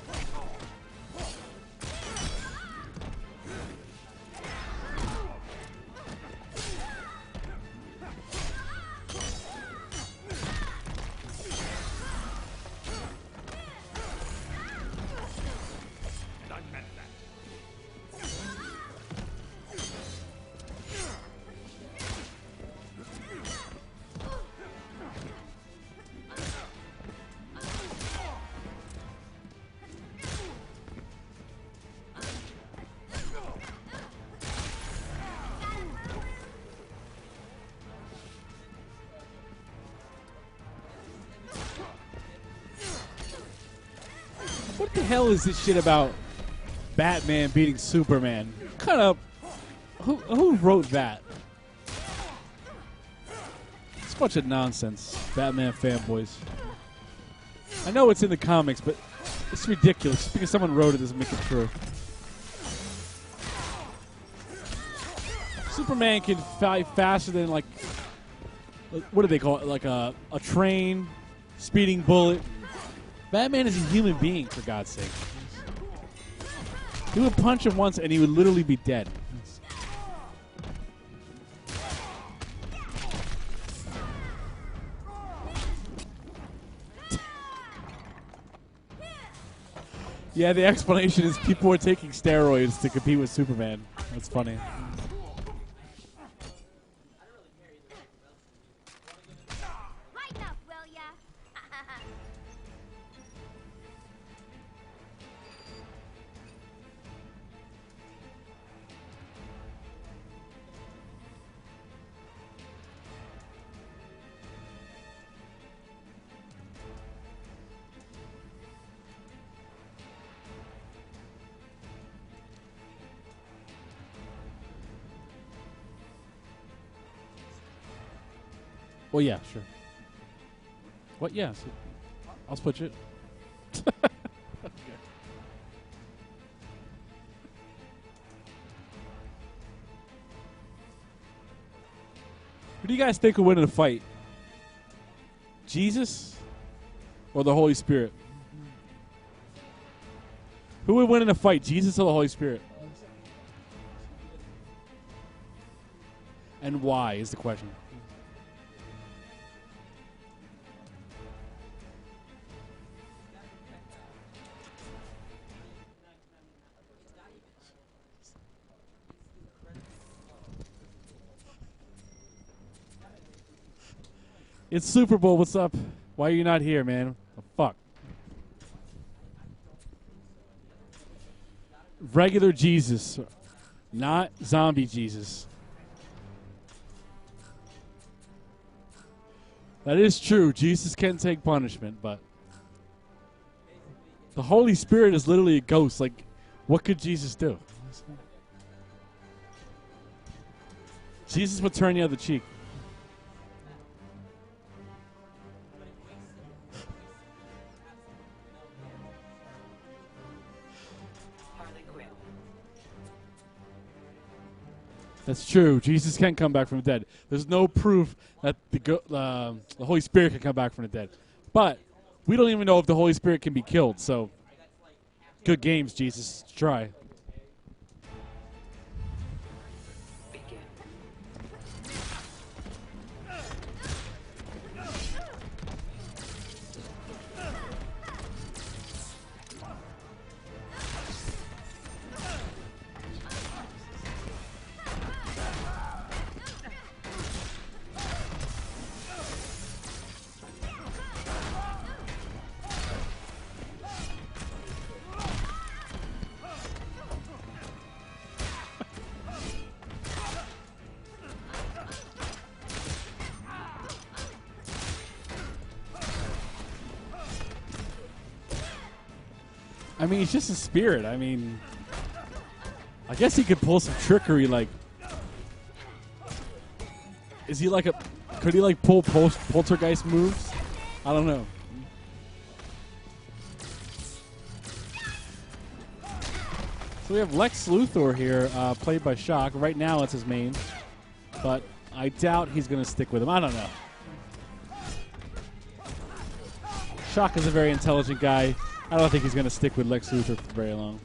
What the hell is this shit about Batman beating Superman? Kind of. Who wrote that? It's a bunch of nonsense. Batman fanboys. I know it's in the comics, but it's ridiculous. Just because someone wrote it doesn't make it true. Superman can fly faster than, like, what do they call it? Like a train, speeding bullet. Batman is a human being, for God's sake. He would punch him once and he would literally be dead. Yeah, the explanation is people are taking steroids to compete with Superman. That's funny. Lighten up, will ya? Well, yeah, sure. What? Yeah, so I'll switch it. Okay. Who do you guys think will win in a fight? Jesus or the Holy Spirit? Who would win in a fight, Jesus or the Holy Spirit? And why is the question. It's Super Bowl. What's up? Why are you not here, man? The fuck. Regular Jesus, not zombie Jesus. That is true. Jesus can take punishment, but the Holy Spirit is literally a ghost. Like, what could Jesus do? Jesus would turn the other cheek. That's true. Jesus can come back from the dead. There's no proof that the Holy Spirit can come back from the dead. But we don't even know if the Holy Spirit can be killed. So, good games, Jesus. Try. I mean, he's just a spirit. I mean, I guess he could pull some trickery. Like, is he like a? Could he like pull poltergeist moves? I don't know. So we have Lex Luthor here, played by Shock. Right now, it's his main, but I doubt he's going to stick with him. I don't know. Shock is a very intelligent guy. I don't think he's going to stick with Lex Luthor for very long.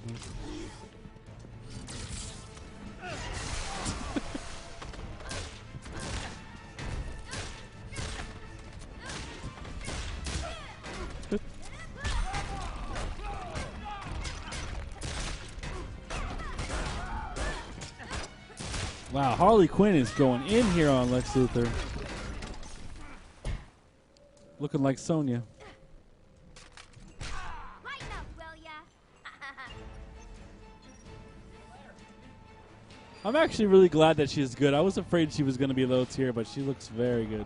Wow, Harley Quinn is going in here on Lex Luthor. Looking like Sonya. Lighten up, will ya? I'm actually really glad that she's good. I was afraid she was going to be low tier, but she looks very good.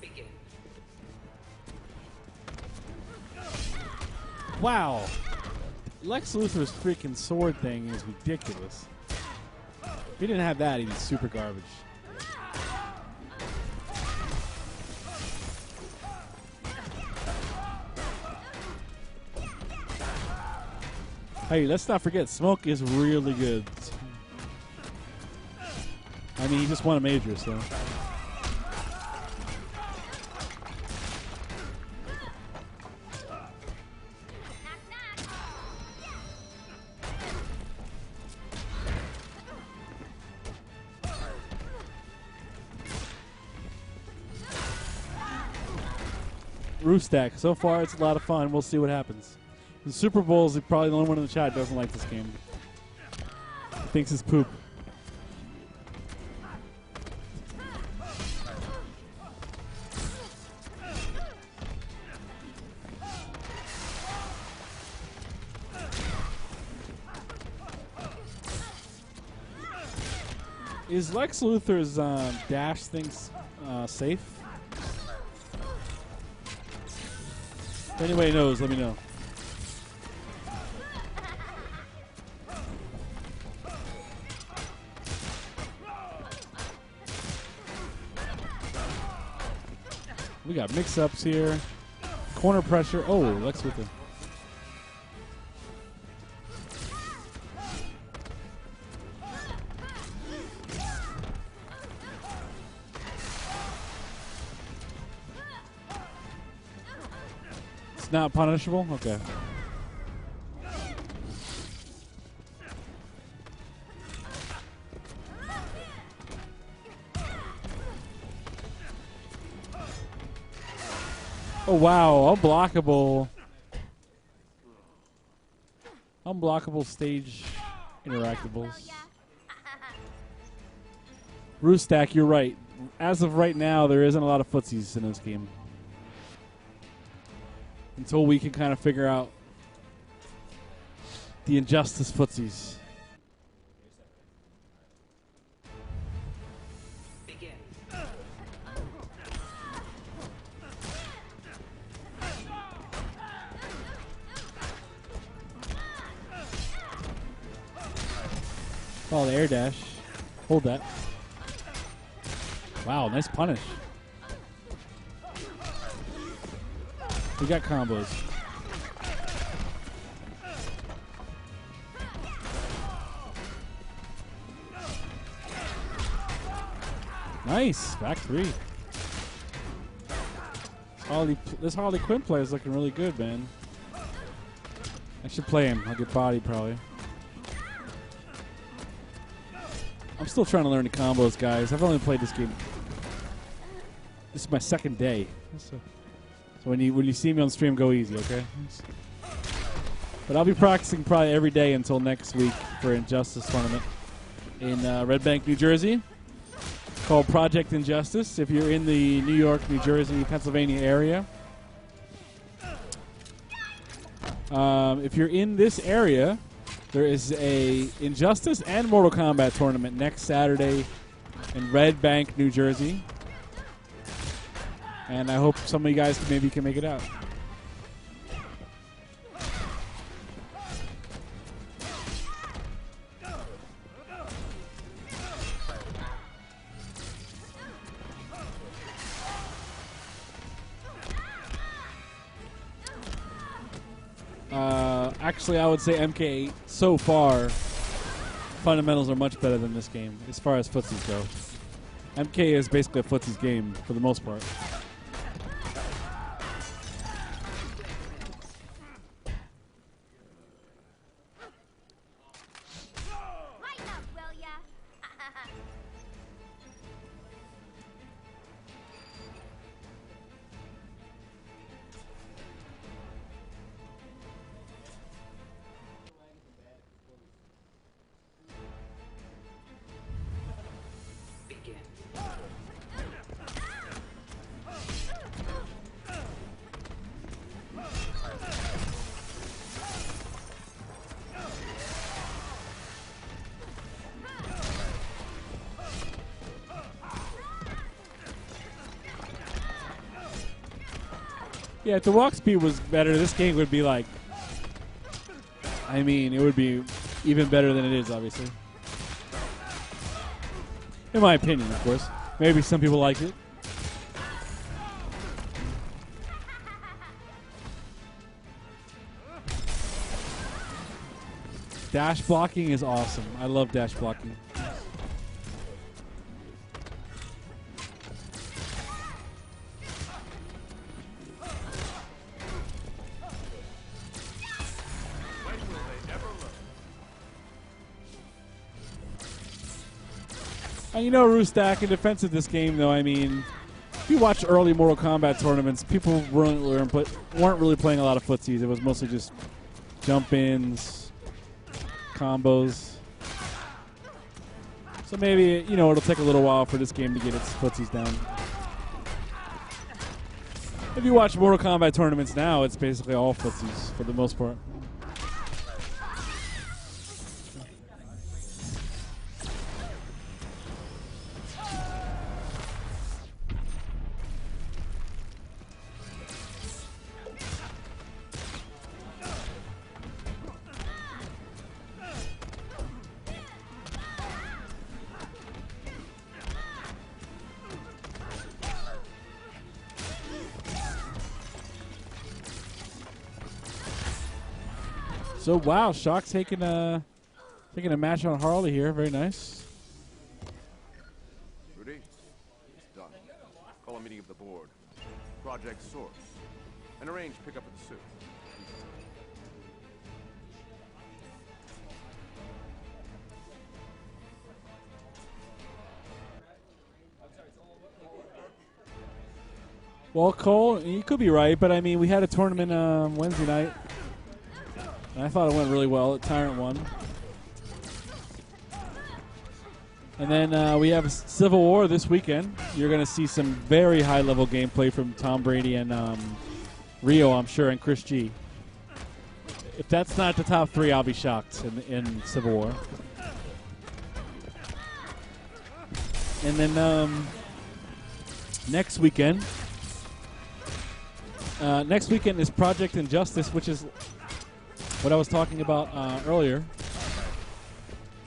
Begin. Wow. Lex Luthor's freaking sword thing is ridiculous. If he didn't have that, he'd be super garbage. Hey, let's not forget, Smoke is really good. I mean, he just won a major, so. Roostak. So far, it's a lot of fun. We'll see what happens. The Super Bowl is probably the only one in the chat that doesn't like this game. He thinks it's poop. Is Lex Luthor's dash thing safe? If anybody knows, let me know. We got mix-ups here. Corner pressure. Oh, Lex Luthor. It's not punishable? Okay. Oh, wow. Unblockable. Unblockable stage interactables. Roostak, you're right. As of right now, there isn't a lot of footsies in this game. Until we can kind of figure out the Injustice footsies. Begin. Oh, the air dash. Hold that. Wow, nice punish. We got combos. Nice. Back three. This Harley Quinn player is looking really good, man. I should play him. I'll get bodied probably. I'm still trying to learn the combos, guys. I've only played this game. This is my second day. So when you see me on stream, go easy, okay? But I'll be practicing probably every day until next week for Injustice tournament in Red Bank, New Jersey, called Project Injustice. If you're in the New York, New Jersey, Pennsylvania area, if you're in this area, there is a Injustice and Mortal Kombat tournament next Saturday, in Red Bank, New Jersey. And I hope some of you guys maybe can make it out. Actually, I would say MK8 so far, fundamentals are much better than this game as far as footsies go. MK is basically a footsies game for the most part. Lighten up, will ya? Begin. Yeah, if the walk speed was better, this game would be like, I mean, it would be even better than it is, obviously. In my opinion, of course. Maybe some people like it. Dash blocking is awesome. I love dash blocking. And you know, Roostak, in defense of this game, though, I mean, if you watch early Mortal Kombat tournaments, people weren't really playing a lot of footsies. It was mostly just jump-ins, combos. So maybe, you know, it'll take a little while for this game to get its footsies down. If you watch Mortal Kombat tournaments now, it's basically all footsies for the most part. So wow, Shock taking a match on Harley here. Very nice. Rudy, it's done. Call a meeting of the board. Project Source. And arrange pickup of the suit. Well, Cole, you could be right, but I mean, we had a tournament Wednesday night. And I thought it went really well. Tyrant won. And then we have Civil War this weekend. You're going to see some very high-level gameplay from Tom Brady and Rio, I'm sure, and Chris G. If that's not the top three, I'll be shocked in Civil War. And then next weekend is Project Injustice, which is what I was talking about earlier.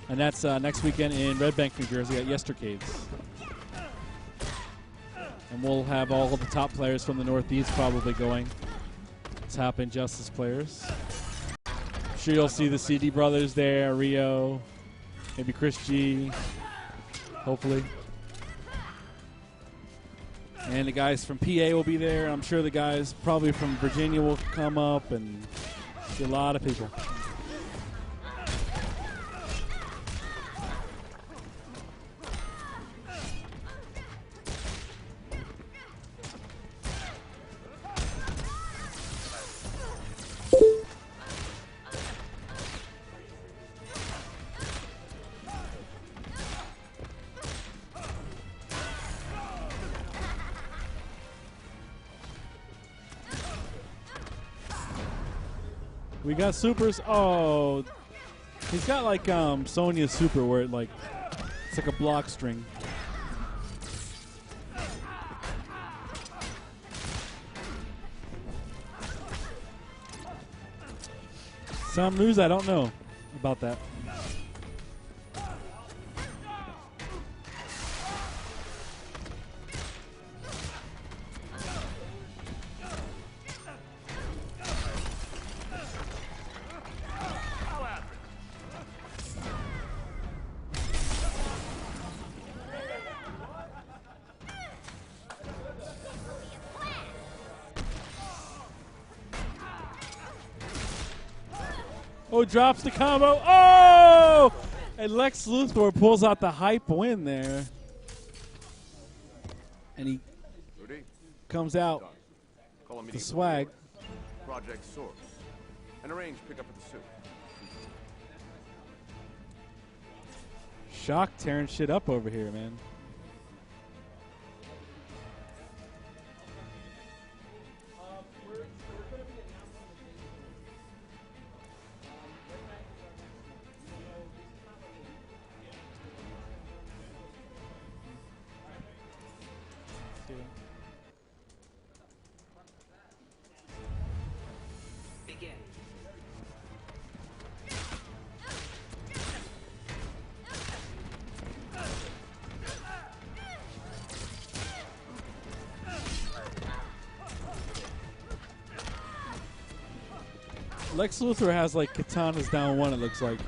And that's next weekend in Red Bank, New Jersey at Yestercades. And we'll have all of the top players from the Northeast probably going. Top Injustice players. I'm sure you'll see the CD brothers there, Rio, maybe Chris G, hopefully. And the guys from PA will be there. I'm sure the guys probably from Virginia will come up, and a lot of people. We got supers. Oh, he's got like Sonya's super where it's like a block string. Some news I don't know about that. Oh, drops the combo. Oh! And Lex Luthor pulls out the hype win there. And he Rudy, comes out call a meeting the of the swag. board. Project Source. And arrange pickup at the suit. Shock tearing shit up over here, man. Begin. Lex Luthor has like katanas down one, it looks like.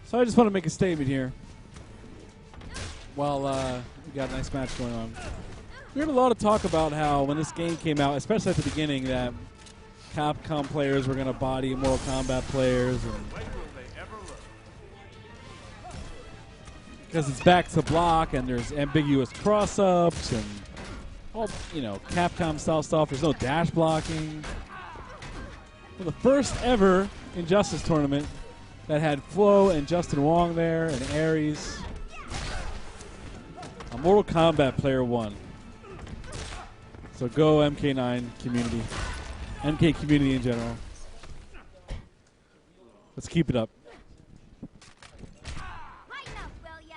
So I just want to make a statement here. While we got a nice match going on, we heard a lot of talk about how when this game came out, especially at the beginning, that Capcom players were going to body Mortal Kombat players, and because it's back to block and there's ambiguous cross-ups and all, you know, Capcom style stuff. There's no dash blocking. Well, the first ever Injustice tournament that had Flo and Justin Wong there and Ares. A Mortal Kombat player won. So go MK9 community. MK community in general. Let's keep it up. Lighten up, will ya?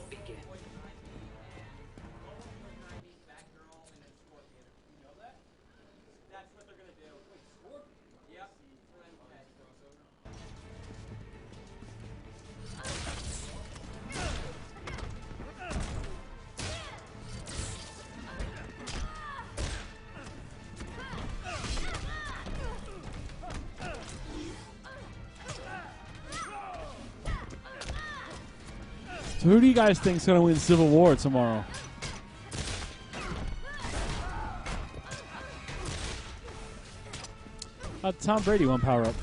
Begin. So who do you guys think is going to win Civil War tomorrow? Tom Brady won power up.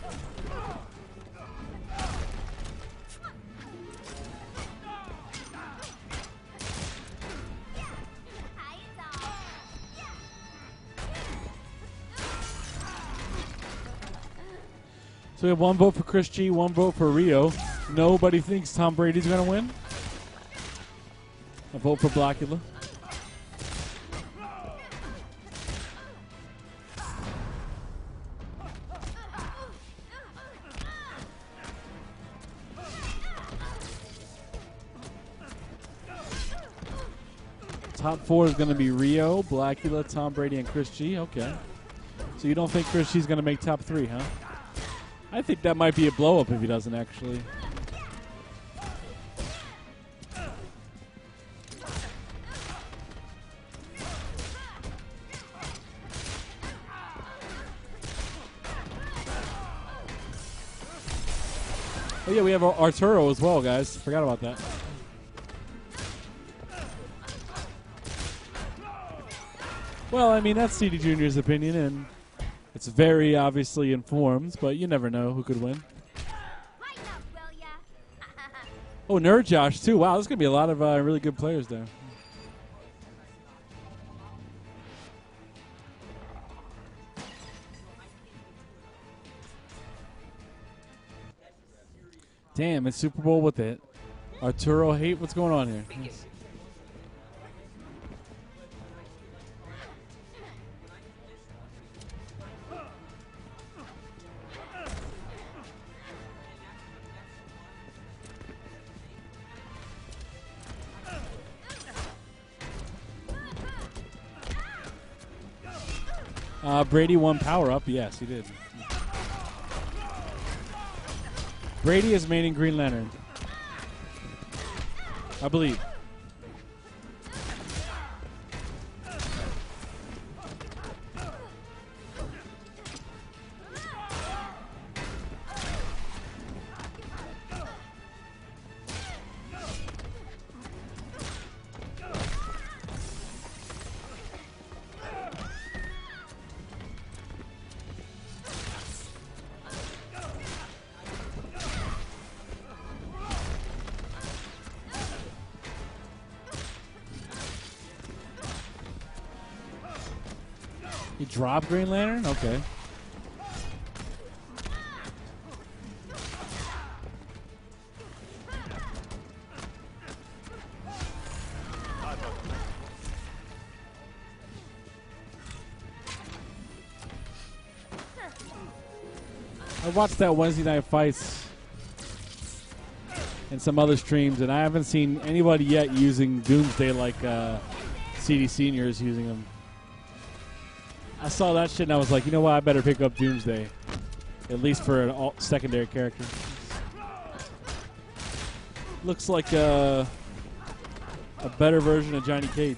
So we have one vote for Chris G, one vote for Rio. Nobody thinks Tom Brady's going to win. A vote for Blackula. Top four is going to be Rio, Blackula, Tom Brady, and Chris G. Okay. So you don't think Chris G's going to make top three, huh? I think that might be a blow-up if he doesn't, actually. Oh yeah, we have Arturo as well, guys. Forgot about that. Well, I mean, that's CD Junior's opinion, and it's very obviously informed, but you never know who could win. Lighten up, will ya? Oh, Nerd Josh, too. Wow, there's going to be a lot of really good players there. Damn, it's Super Bowl with it. Arturo hate. What's going on here? Brady won power up. Yes, he did. Brady is maining Green Lantern, I believe. He dropped Green Lantern? Okay. I watched that Wednesday Night Fights and some other streams, and I haven't seen anybody yet using Doomsday like CD Senior is using them. I saw that shit and I was like, you know what? I better pick up Doomsday, at least for an secondary character. Looks like a better version of Johnny Cage.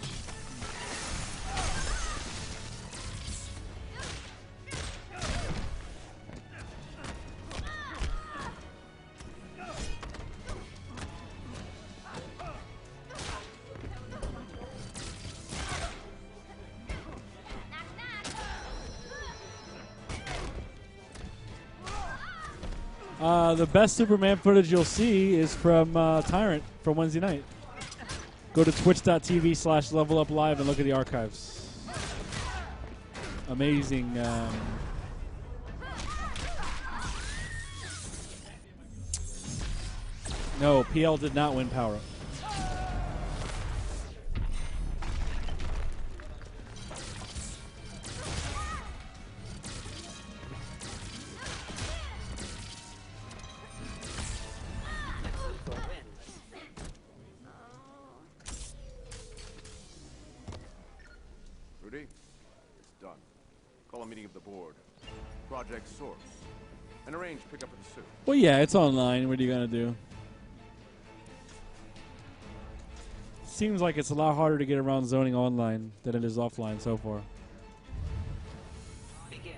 The best Superman footage you'll see is from Tyrant from Wednesday night. Go to twitch.tv/leveluplive and look at the archives. Amazing. No, PL did not win Power Up. Source and arrange pickup of the suit. Well, yeah, it's online. What are you gonna do? Seems like it's a lot harder to get around zoning online than it is offline so far. Begin.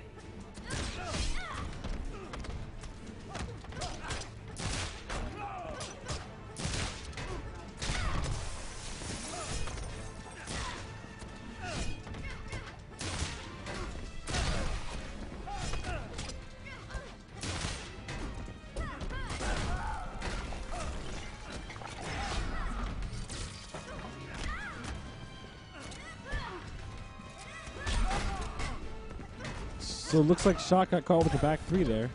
So it looks like Shock got caught with the back three there.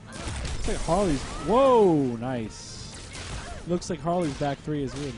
Looks like Harley's. Whoa, nice. Looks like Harley's back three is in.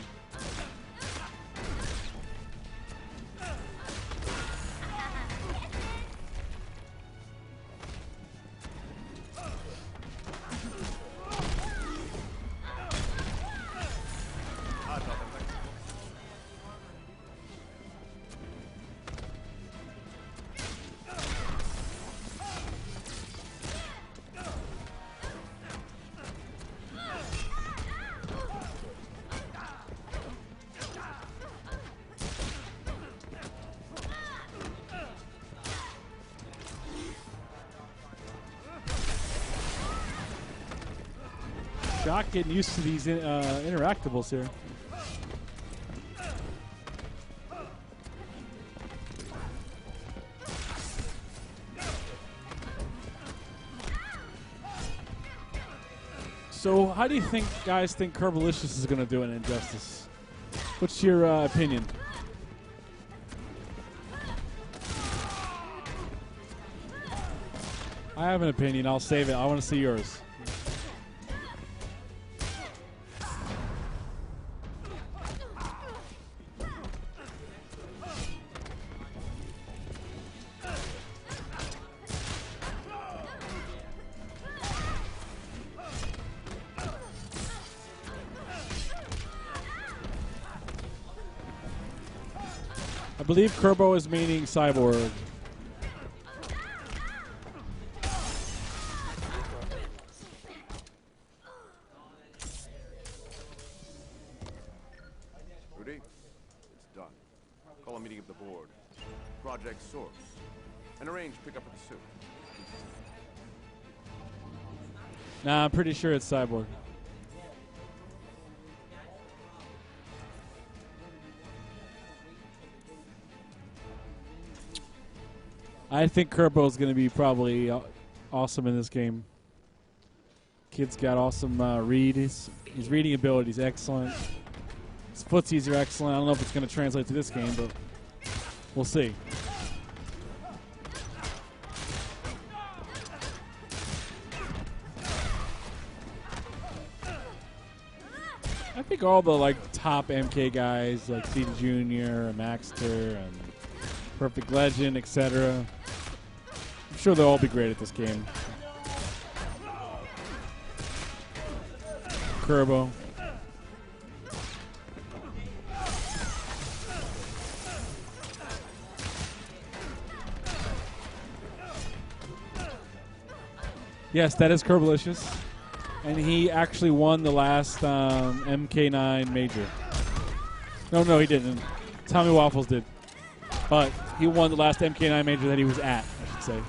Shock getting used to these interactables here. So, how do you guys think Kerbalicious is going to do in Injustice? What's your opinion? I have an opinion. I'll save it. I want to see yours. I believe Kerbo is meaning Cyborg. Rudy, it's done. Call a meeting of the board. Project Source. And arrange pickup of the suit. Nah, I'm pretty sure it's Cyborg. I think Kerbo is going to be probably awesome in this game. Kid's got awesome read. His reading ability is excellent. His footsies are excellent. I don't know if it's going to translate to this game, but we'll see. I think all the top MK guys like Cedar Jr., Maxter, and Perfect Legend, etc. I'm sure they'll all be great at this game. Kerbo. Yes, that is Kerbalicious. And he actually won the last MK9 major. No, he didn't. Tommy Waffles did. But he won the last MK9 major that he was at, I should say.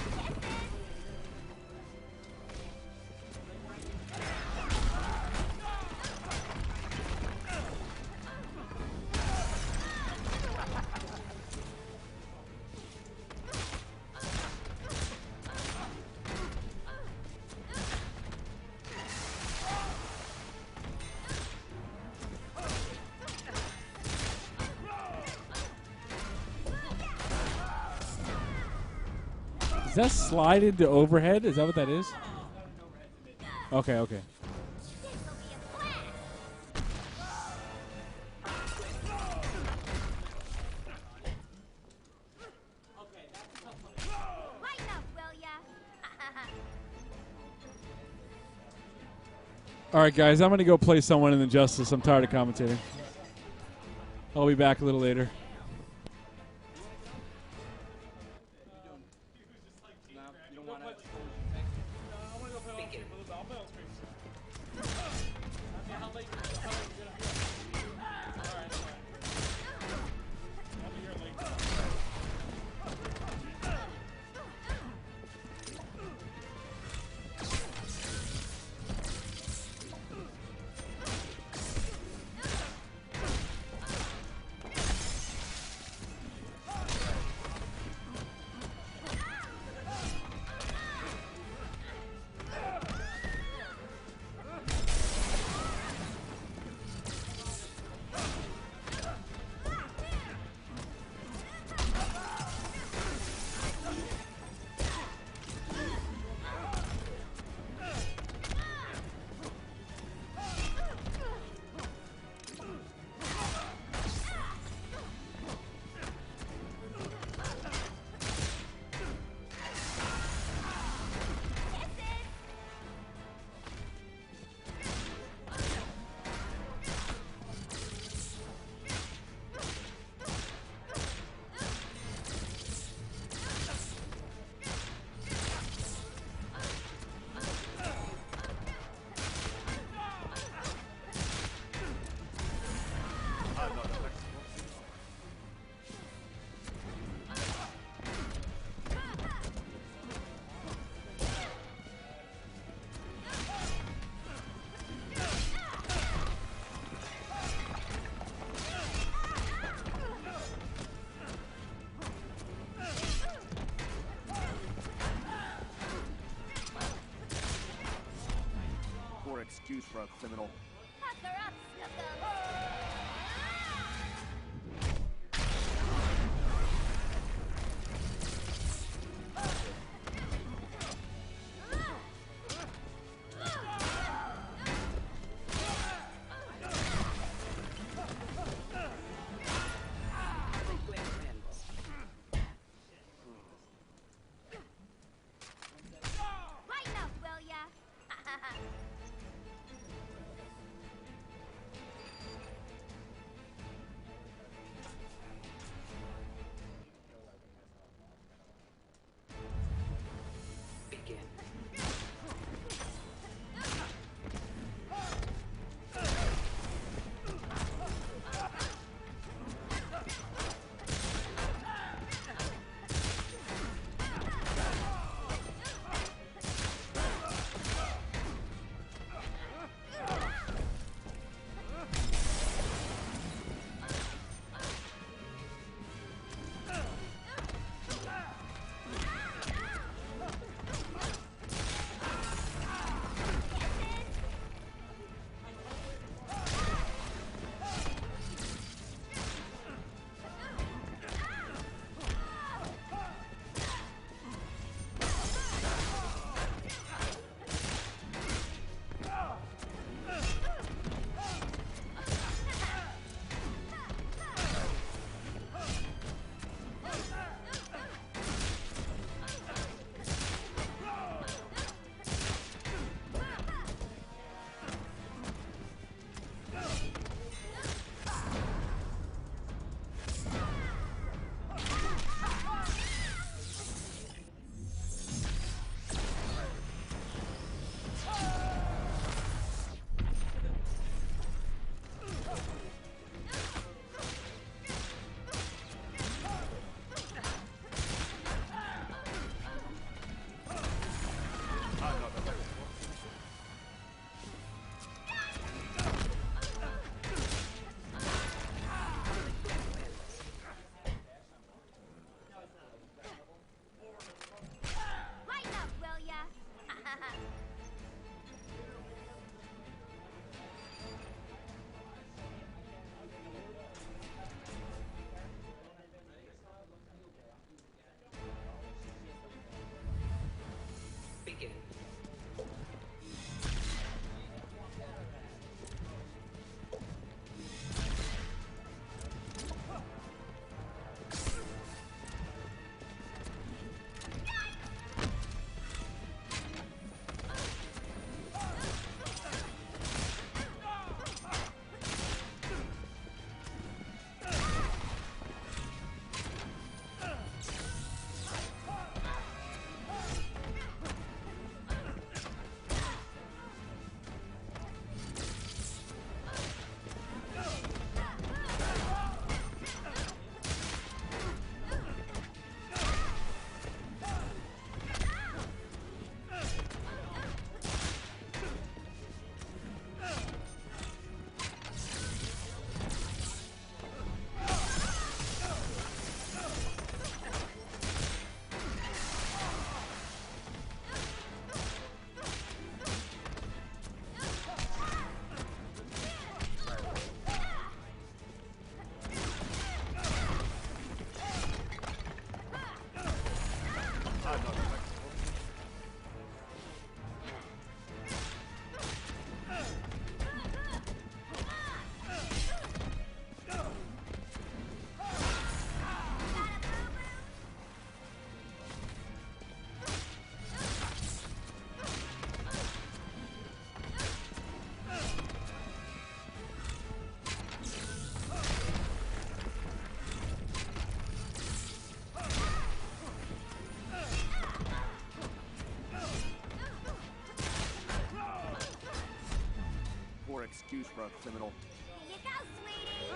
Is that slide into overhead? Is that what that is? Okay. Lighten up, will ya? All right, guys, I'm going to go play someone in Injustice. I'm tired of commentating. I'll be back a little later. excuse for a criminal. Pucker up, Snookums. Lighten up, will ya? Begin. Lighten up, will ya? Begin. Poor excuse for a criminal. Here you go, sweetie.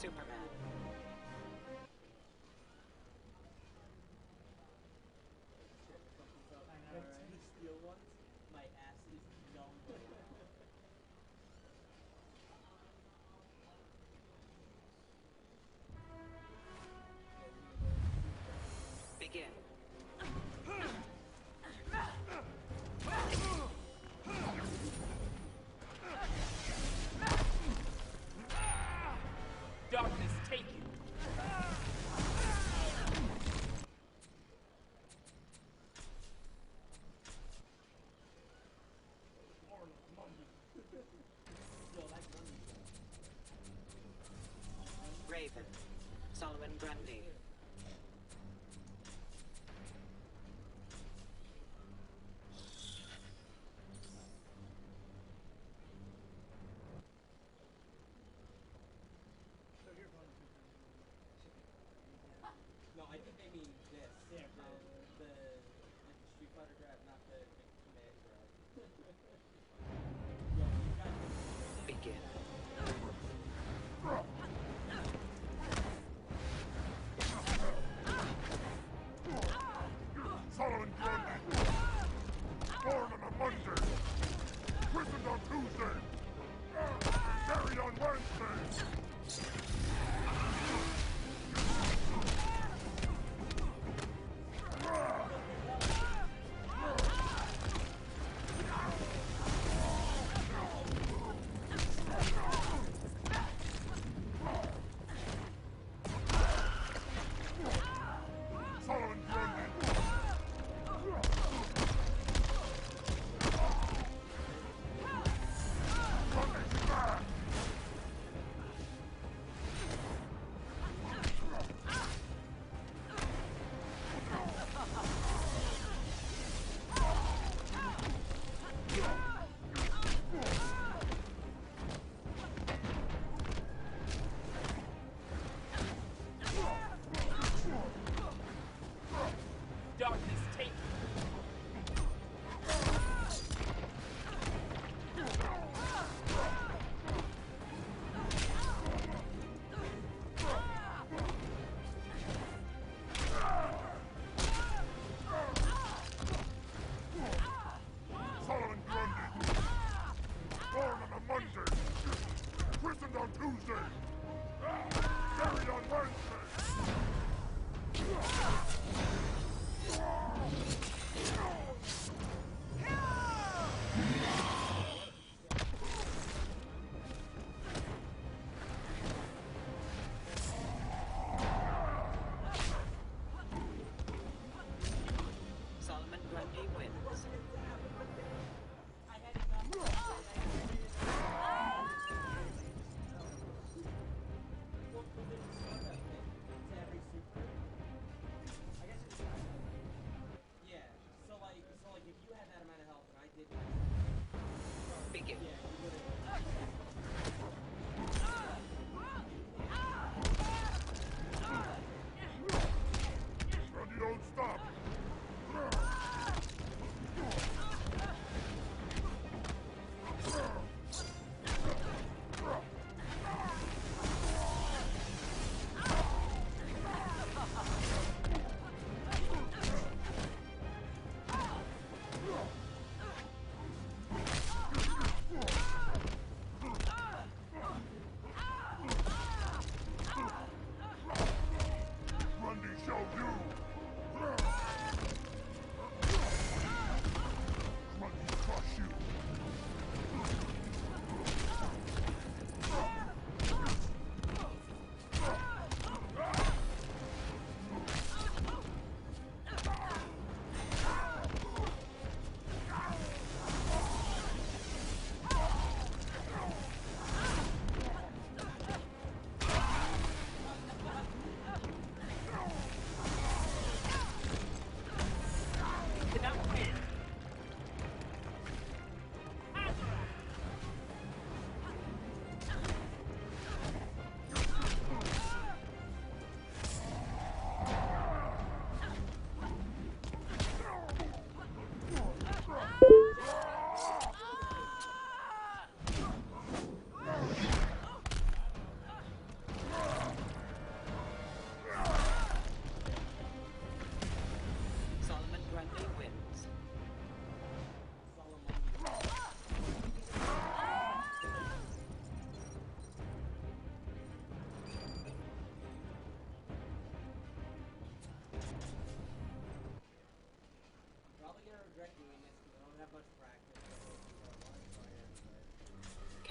Superman. My ass is numb. Begin. Darkness taken. Raven. Solomon Grundy. No, I think they mean this. Yeah, the Street Fighter grab, not the command grab. Yo, you got Begin. Solomon Grundy! Born on a Monday! Christened on Tuesday! Buried on Wednesday!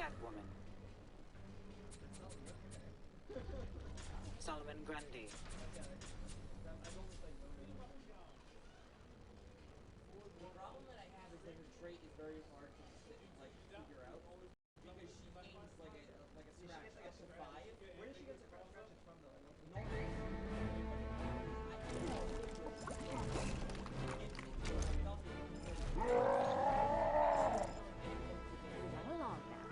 Catwoman. Solomon Grundy. The problem that I have is that her trait is very hard to figure out because she aims like a scratch up to 5. Where does she get the scratches from though? Come along now.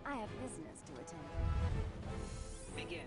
I have business to attend. Begin.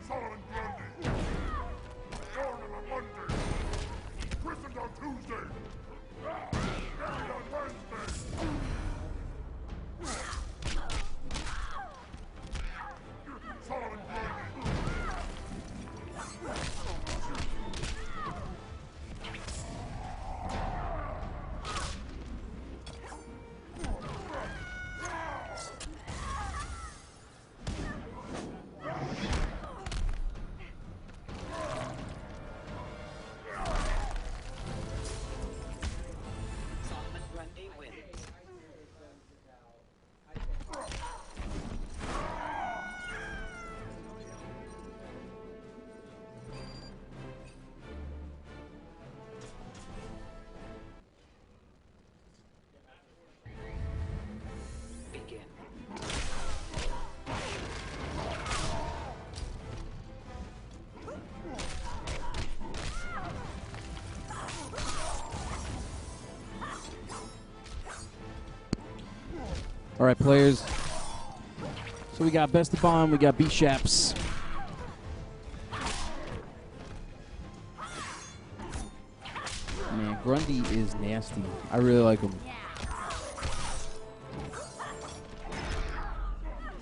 Solomon Grundy! Born on a Monday! Christened on Tuesday! Buried on Wednesday! Solomon Grundy! Solomon Grundy wins. Begin. All right, players. So we got Best of Bond, we got B-Shaps. Man, Grundy is nasty. I really like him.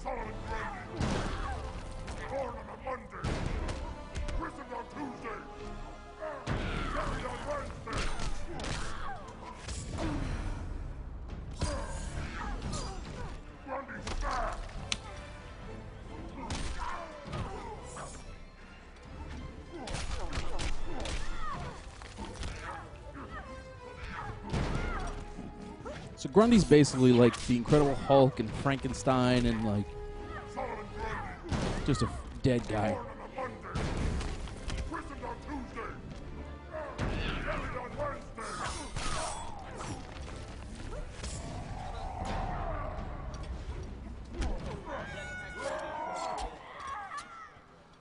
Solomon Grundy! Born on a Monday! Christened on Tuesday! Buried on Wednesday! Grundy's fast! So Grundy's basically like the Incredible Hulk and Frankenstein and like Solomon Grundy! just a dead guy. Born on a Monday! Christened on Tuesday! Buried on Wednesday!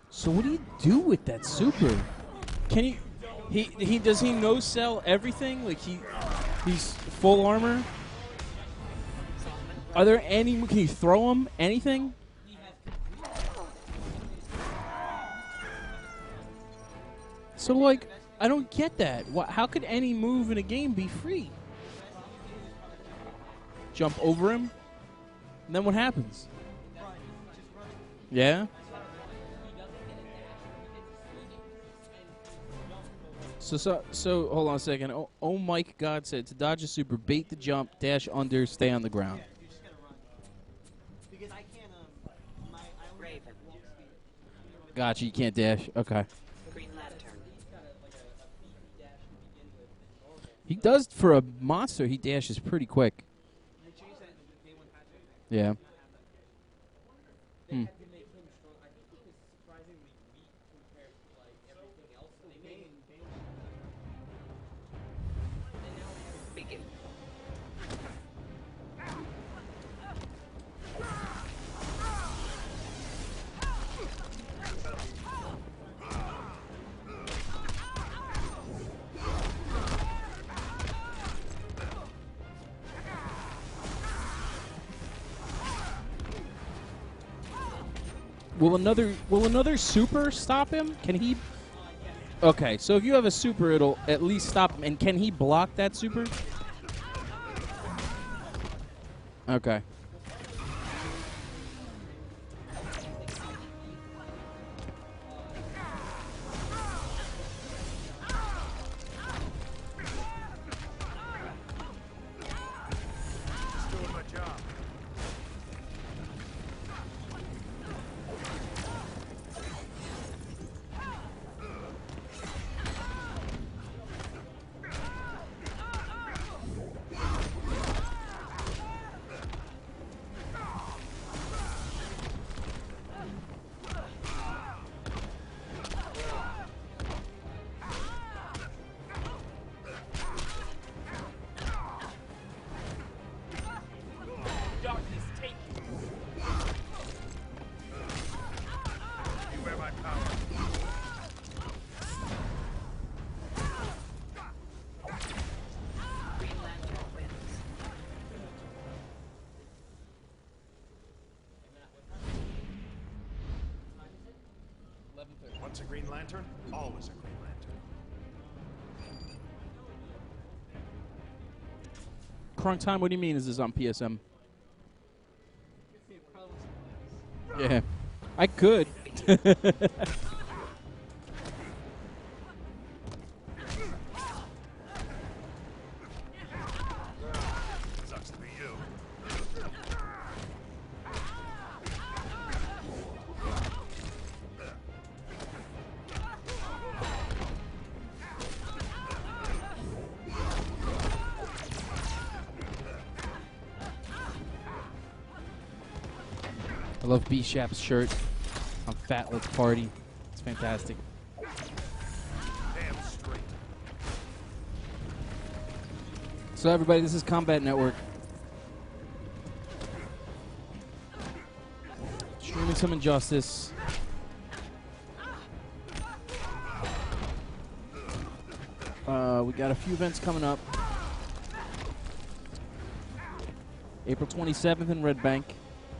So what do you do with that super? Can you? He does he no sell everything? Like he's full armor. Are there any? Can you throw him anything? So like I don't get that. How could any move in a game be free? Jump over him, and then what happens? Yeah. So hold on a second. Oh Mike God said to dodge a super, bait the jump, dash under, stay on the ground. You're just gonna run. Because I can't I only Raven. Gotcha, you can't dash. Okay. Green Lantern. he's got a beefy dash to begin with than normal. He does for a monster. He dashes pretty quick. They changed that in the day one patch, I think. Yeah. They Hmm. had to make him strong. I think he was surprisingly weak compared to like everything else. So they made him. And now we have Begin. Will another super stop him? Can he? Okay, so if you have a super, it'll at least stop him. And can he block that super? Okay. Just doing my job. Darkness, take you. Beware my power. Green Lantern wins. Once a Green Lantern, always a Green Lantern. Crunk time. What do you mean? Is this on PSM? Yeah, I could. Sucks to be you. I love B Shap's shirt on Fat Let's Party. It's fantastic. Damn straight. So everybody, this is Combat Network. Streaming some Injustice. We got a few events coming up. April 27th in Red Bank,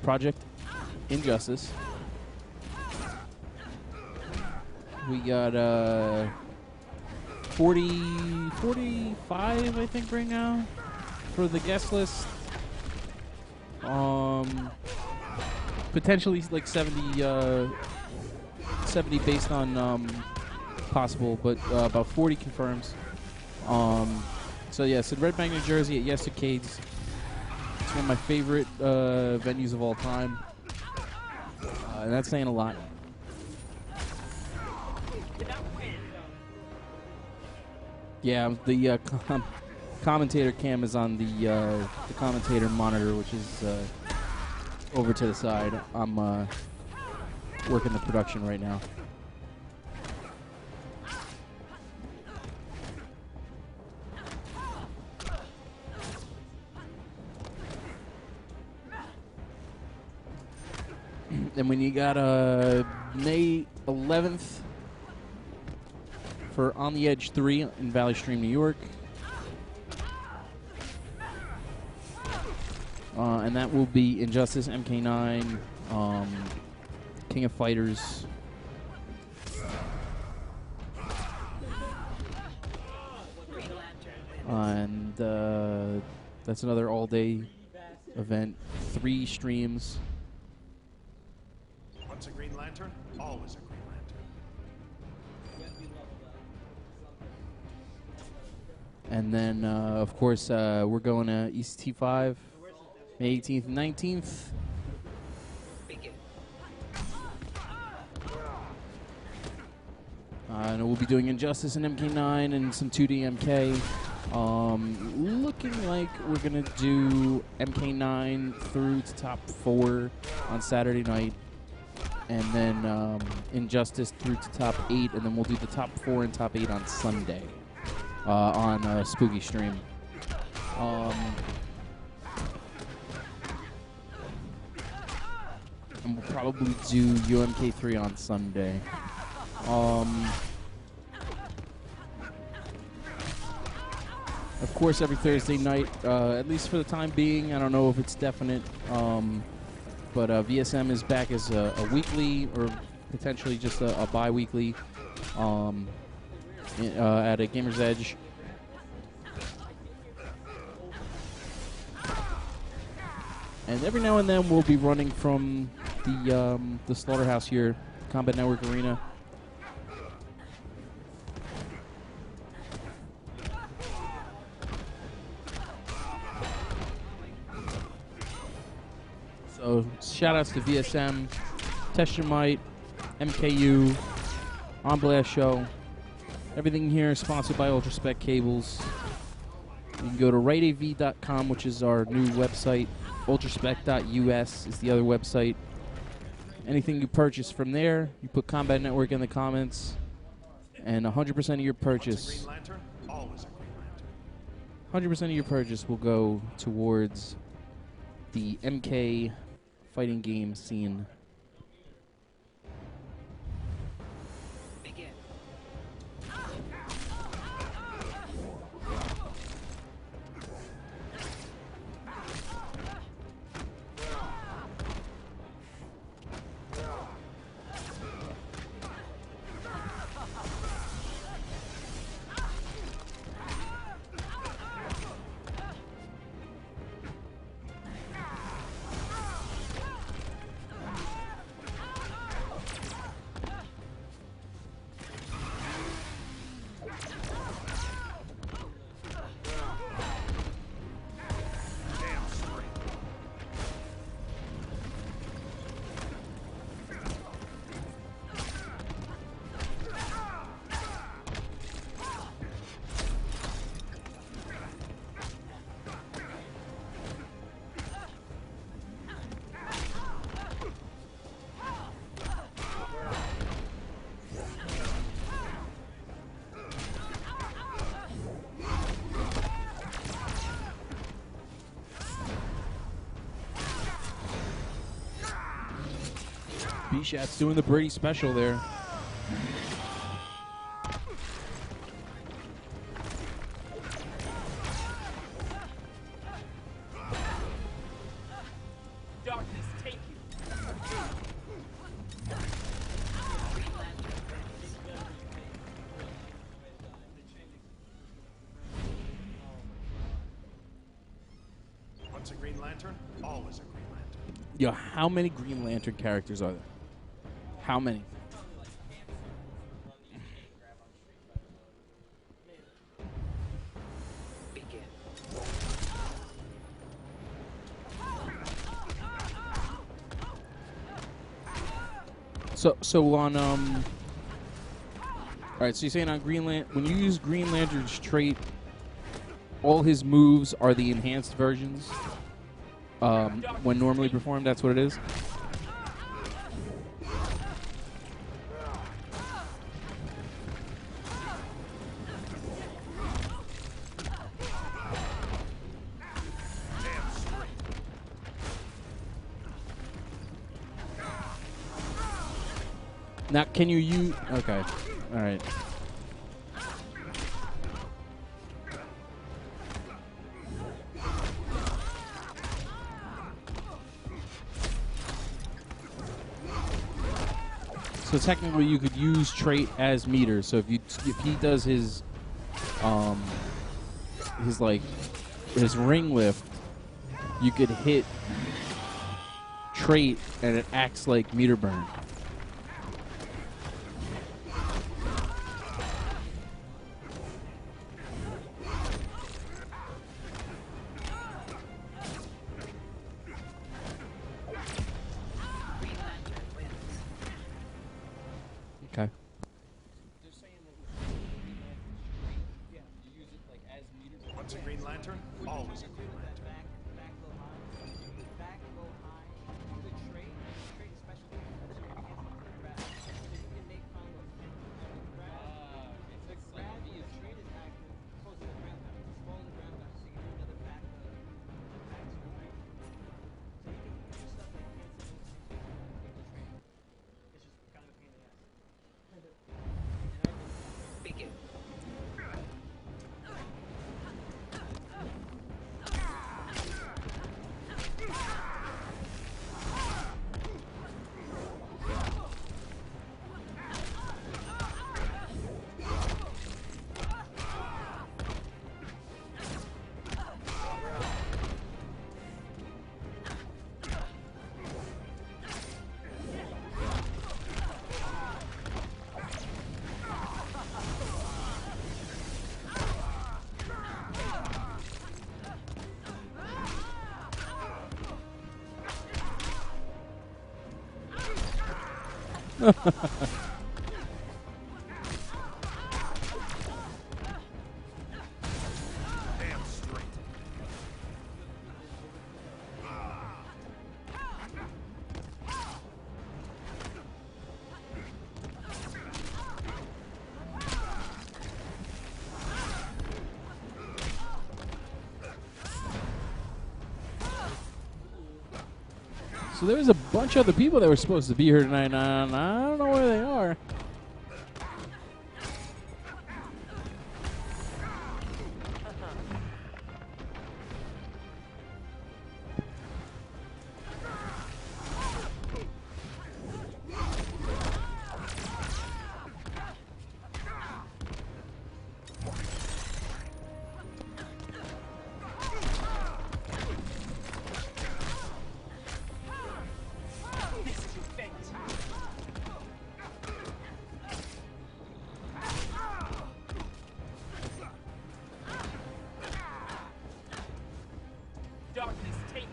Project Injustice. We got 45, I think, right now for the guest list. Potentially like 70, 70 based on possible, but about 40 confirms. So yes, in Red Bank, New Jersey at Yes Arcades. It's one of my favorite venues of all time. And that's saying a lot. Yeah, the commentator cam is on the commentator monitor, which is over to the side. I'm working the production right now. And when you got May 11th for On the Edge 3 in Valley Stream, New York. And that will be Injustice, MK9, King of Fighters. And that's another all-day event. 3 streams. Once a Green Lantern, always a Green Lantern. And then, of course, we're going to ECT5, May 18th and 19th. Begin. And we'll be doing Injustice and MK9 and some 2D MK. Looking like we're going to do MK9 through to top 4 on Saturday night. And then Injustice through to top 8. And then we'll do the top 4 and top 8 on Sunday on a Spooky stream. And we'll probably do UMK3 on Sunday. Of course, every Thursday night, at least for the time being. I don't know if it's definite, but VSM is back as a weekly or potentially just a bi-weekly at a Gamer's Edge. And every now and then we'll be running from the Slaughterhouse here, Combat Network Arena. So shout outs to VSM, Teshemite, MKU, On Blast Show. Everything here is sponsored by UltraSpec Cables. You can go to rightav.com, which is our new website. Ultraspec.us is the other website. Anything you purchase from there, you put Combat Network in the comments, and 100% of your purchase, 100% of your purchase will go towards the MK fighting game scene. Begin. B-Shat's doing the Brady special there. Darkness, take you. Once a Green Lantern, always a Green Lantern. Yo, how many Green Lantern characters are there? How many? Begin. So on all right, so you're saying on Green Lantern, when you use Green Lantern's trait, all his moves are the enhanced versions when normally performed. That's what it is. Now, can you use? Okay, all right. So technically, you could use trait as meter. So if he does his ring lift, you could hit trait and it acts like meter burn. Green Lantern wins. Okay. They're saying that with Green Lantern straight, yeah, you use it like as meter. Once a Green Lantern, always a Green Lantern. Back low high. Back low high. Do the trade. Trade is special thing. So you can't grab. So you can make combos. Grab. The grab. The trade is active. Close to the ground pound. It's small to the ground pound. So you can do another back. Back to the right. So you can do stuff like cancel with the trade. It's just kind of a pain in the ass. Damn straight. So there was a bunch of other people that were supposed to be here tonight. I don't know where they are. Darkness, take me.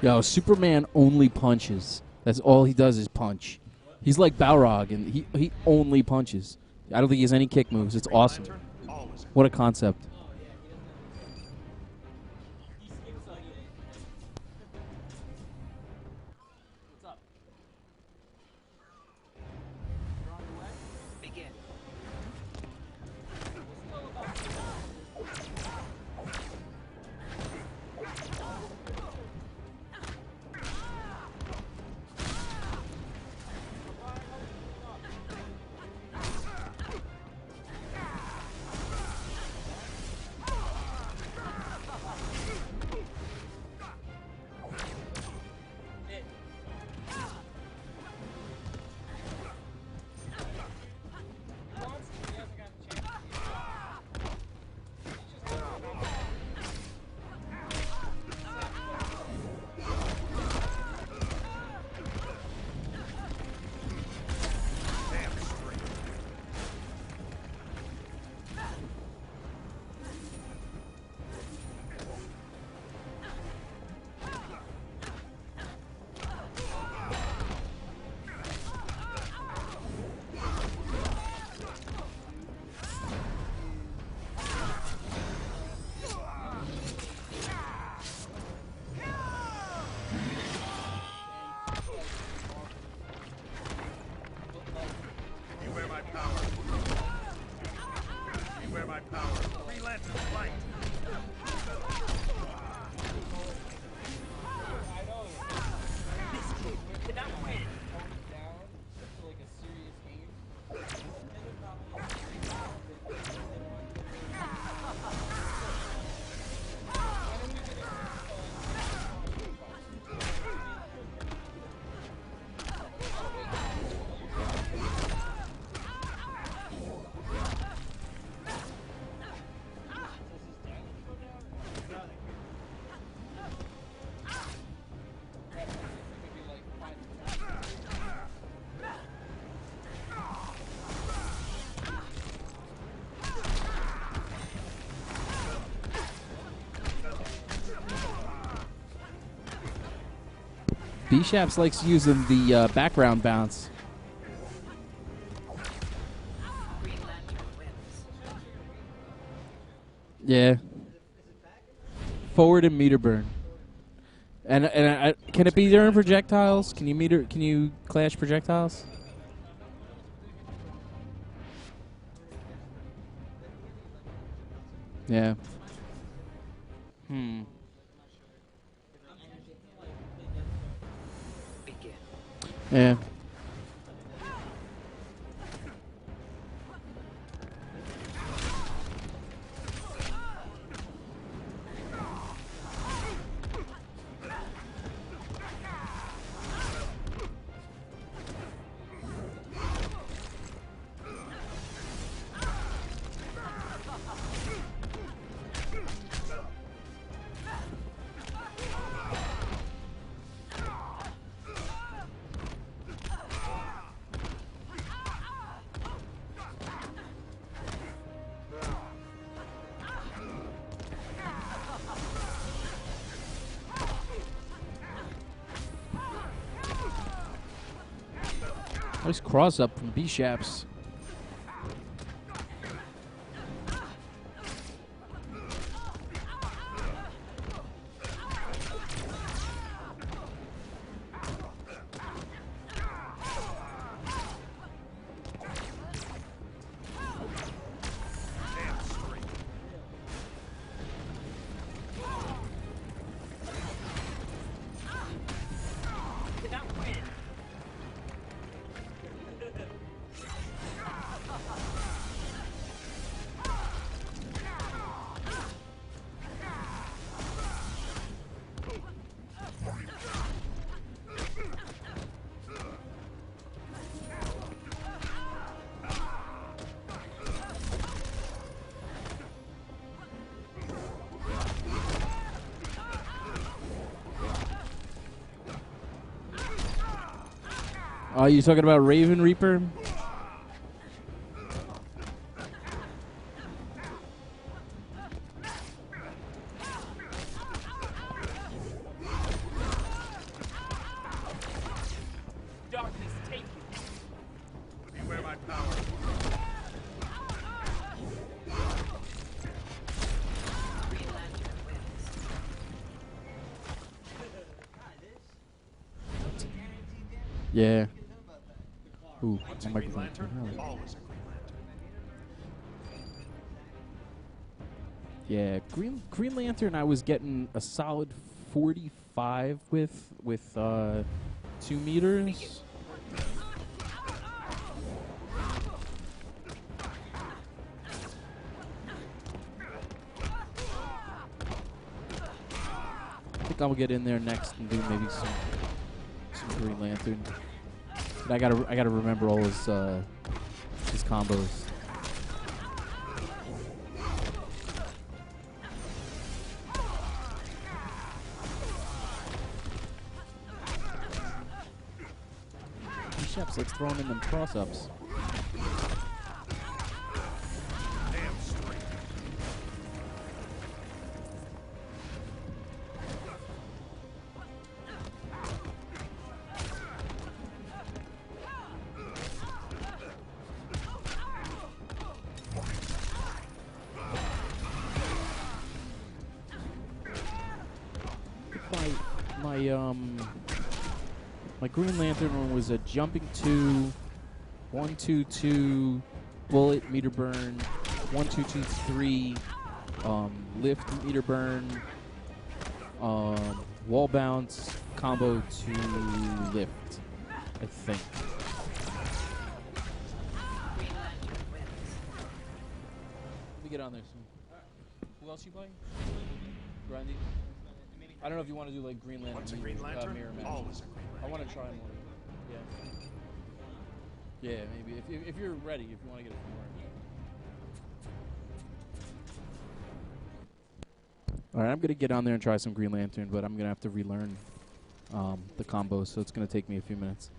Yo, Superman only punches. That's all he does is punch. He's like Balrog, and he only punches. I don't think he has any kick moves. It's awesome. Lantern, all is What a concept. What's up? Begin. Beware my power. Beware my power. Green Lantern, light. B-Shaps likes using the background bounce. Green Lantern wins. Yeah. Forward and meter burn. And can it be during projectiles? Can you clash projectiles? Yeah. Begin. Yeah. Nice cross up from B-Shaps. Are you talking about Raven Reaper? Darkness, take you. Beware my power. Green Lantern wins. Yeah. Ooh, Once my a Green microphone. Lantern, Oh. always a Green Lantern. Yeah, Green Lantern. I was getting a solid 45 with 2 meters. I think I'll get in there next and do maybe some Green Lantern. But I gotta remember all his combos. Chef's like throwing in them cross-ups. Damn straight. My Green Lantern one was a jumping 2, 1, 2, 2, bullet meter burn, 1, 2, 2, 3, lift meter burn, wall bounce combo to lift, I think. Green Lantern wins. Let me get on there soon. Who else you playing? Grundy? I don't know if you want to do like Green Lantern. Once a Green Lantern, mirror match. always a Green I Lantern. want to try one. Yeah. Yeah, maybe if you're ready, if you want to get it from work. All right, I'm gonna get on there and try some Green Lantern, but I'm gonna have to relearn the combos, so it's gonna take me a few minutes.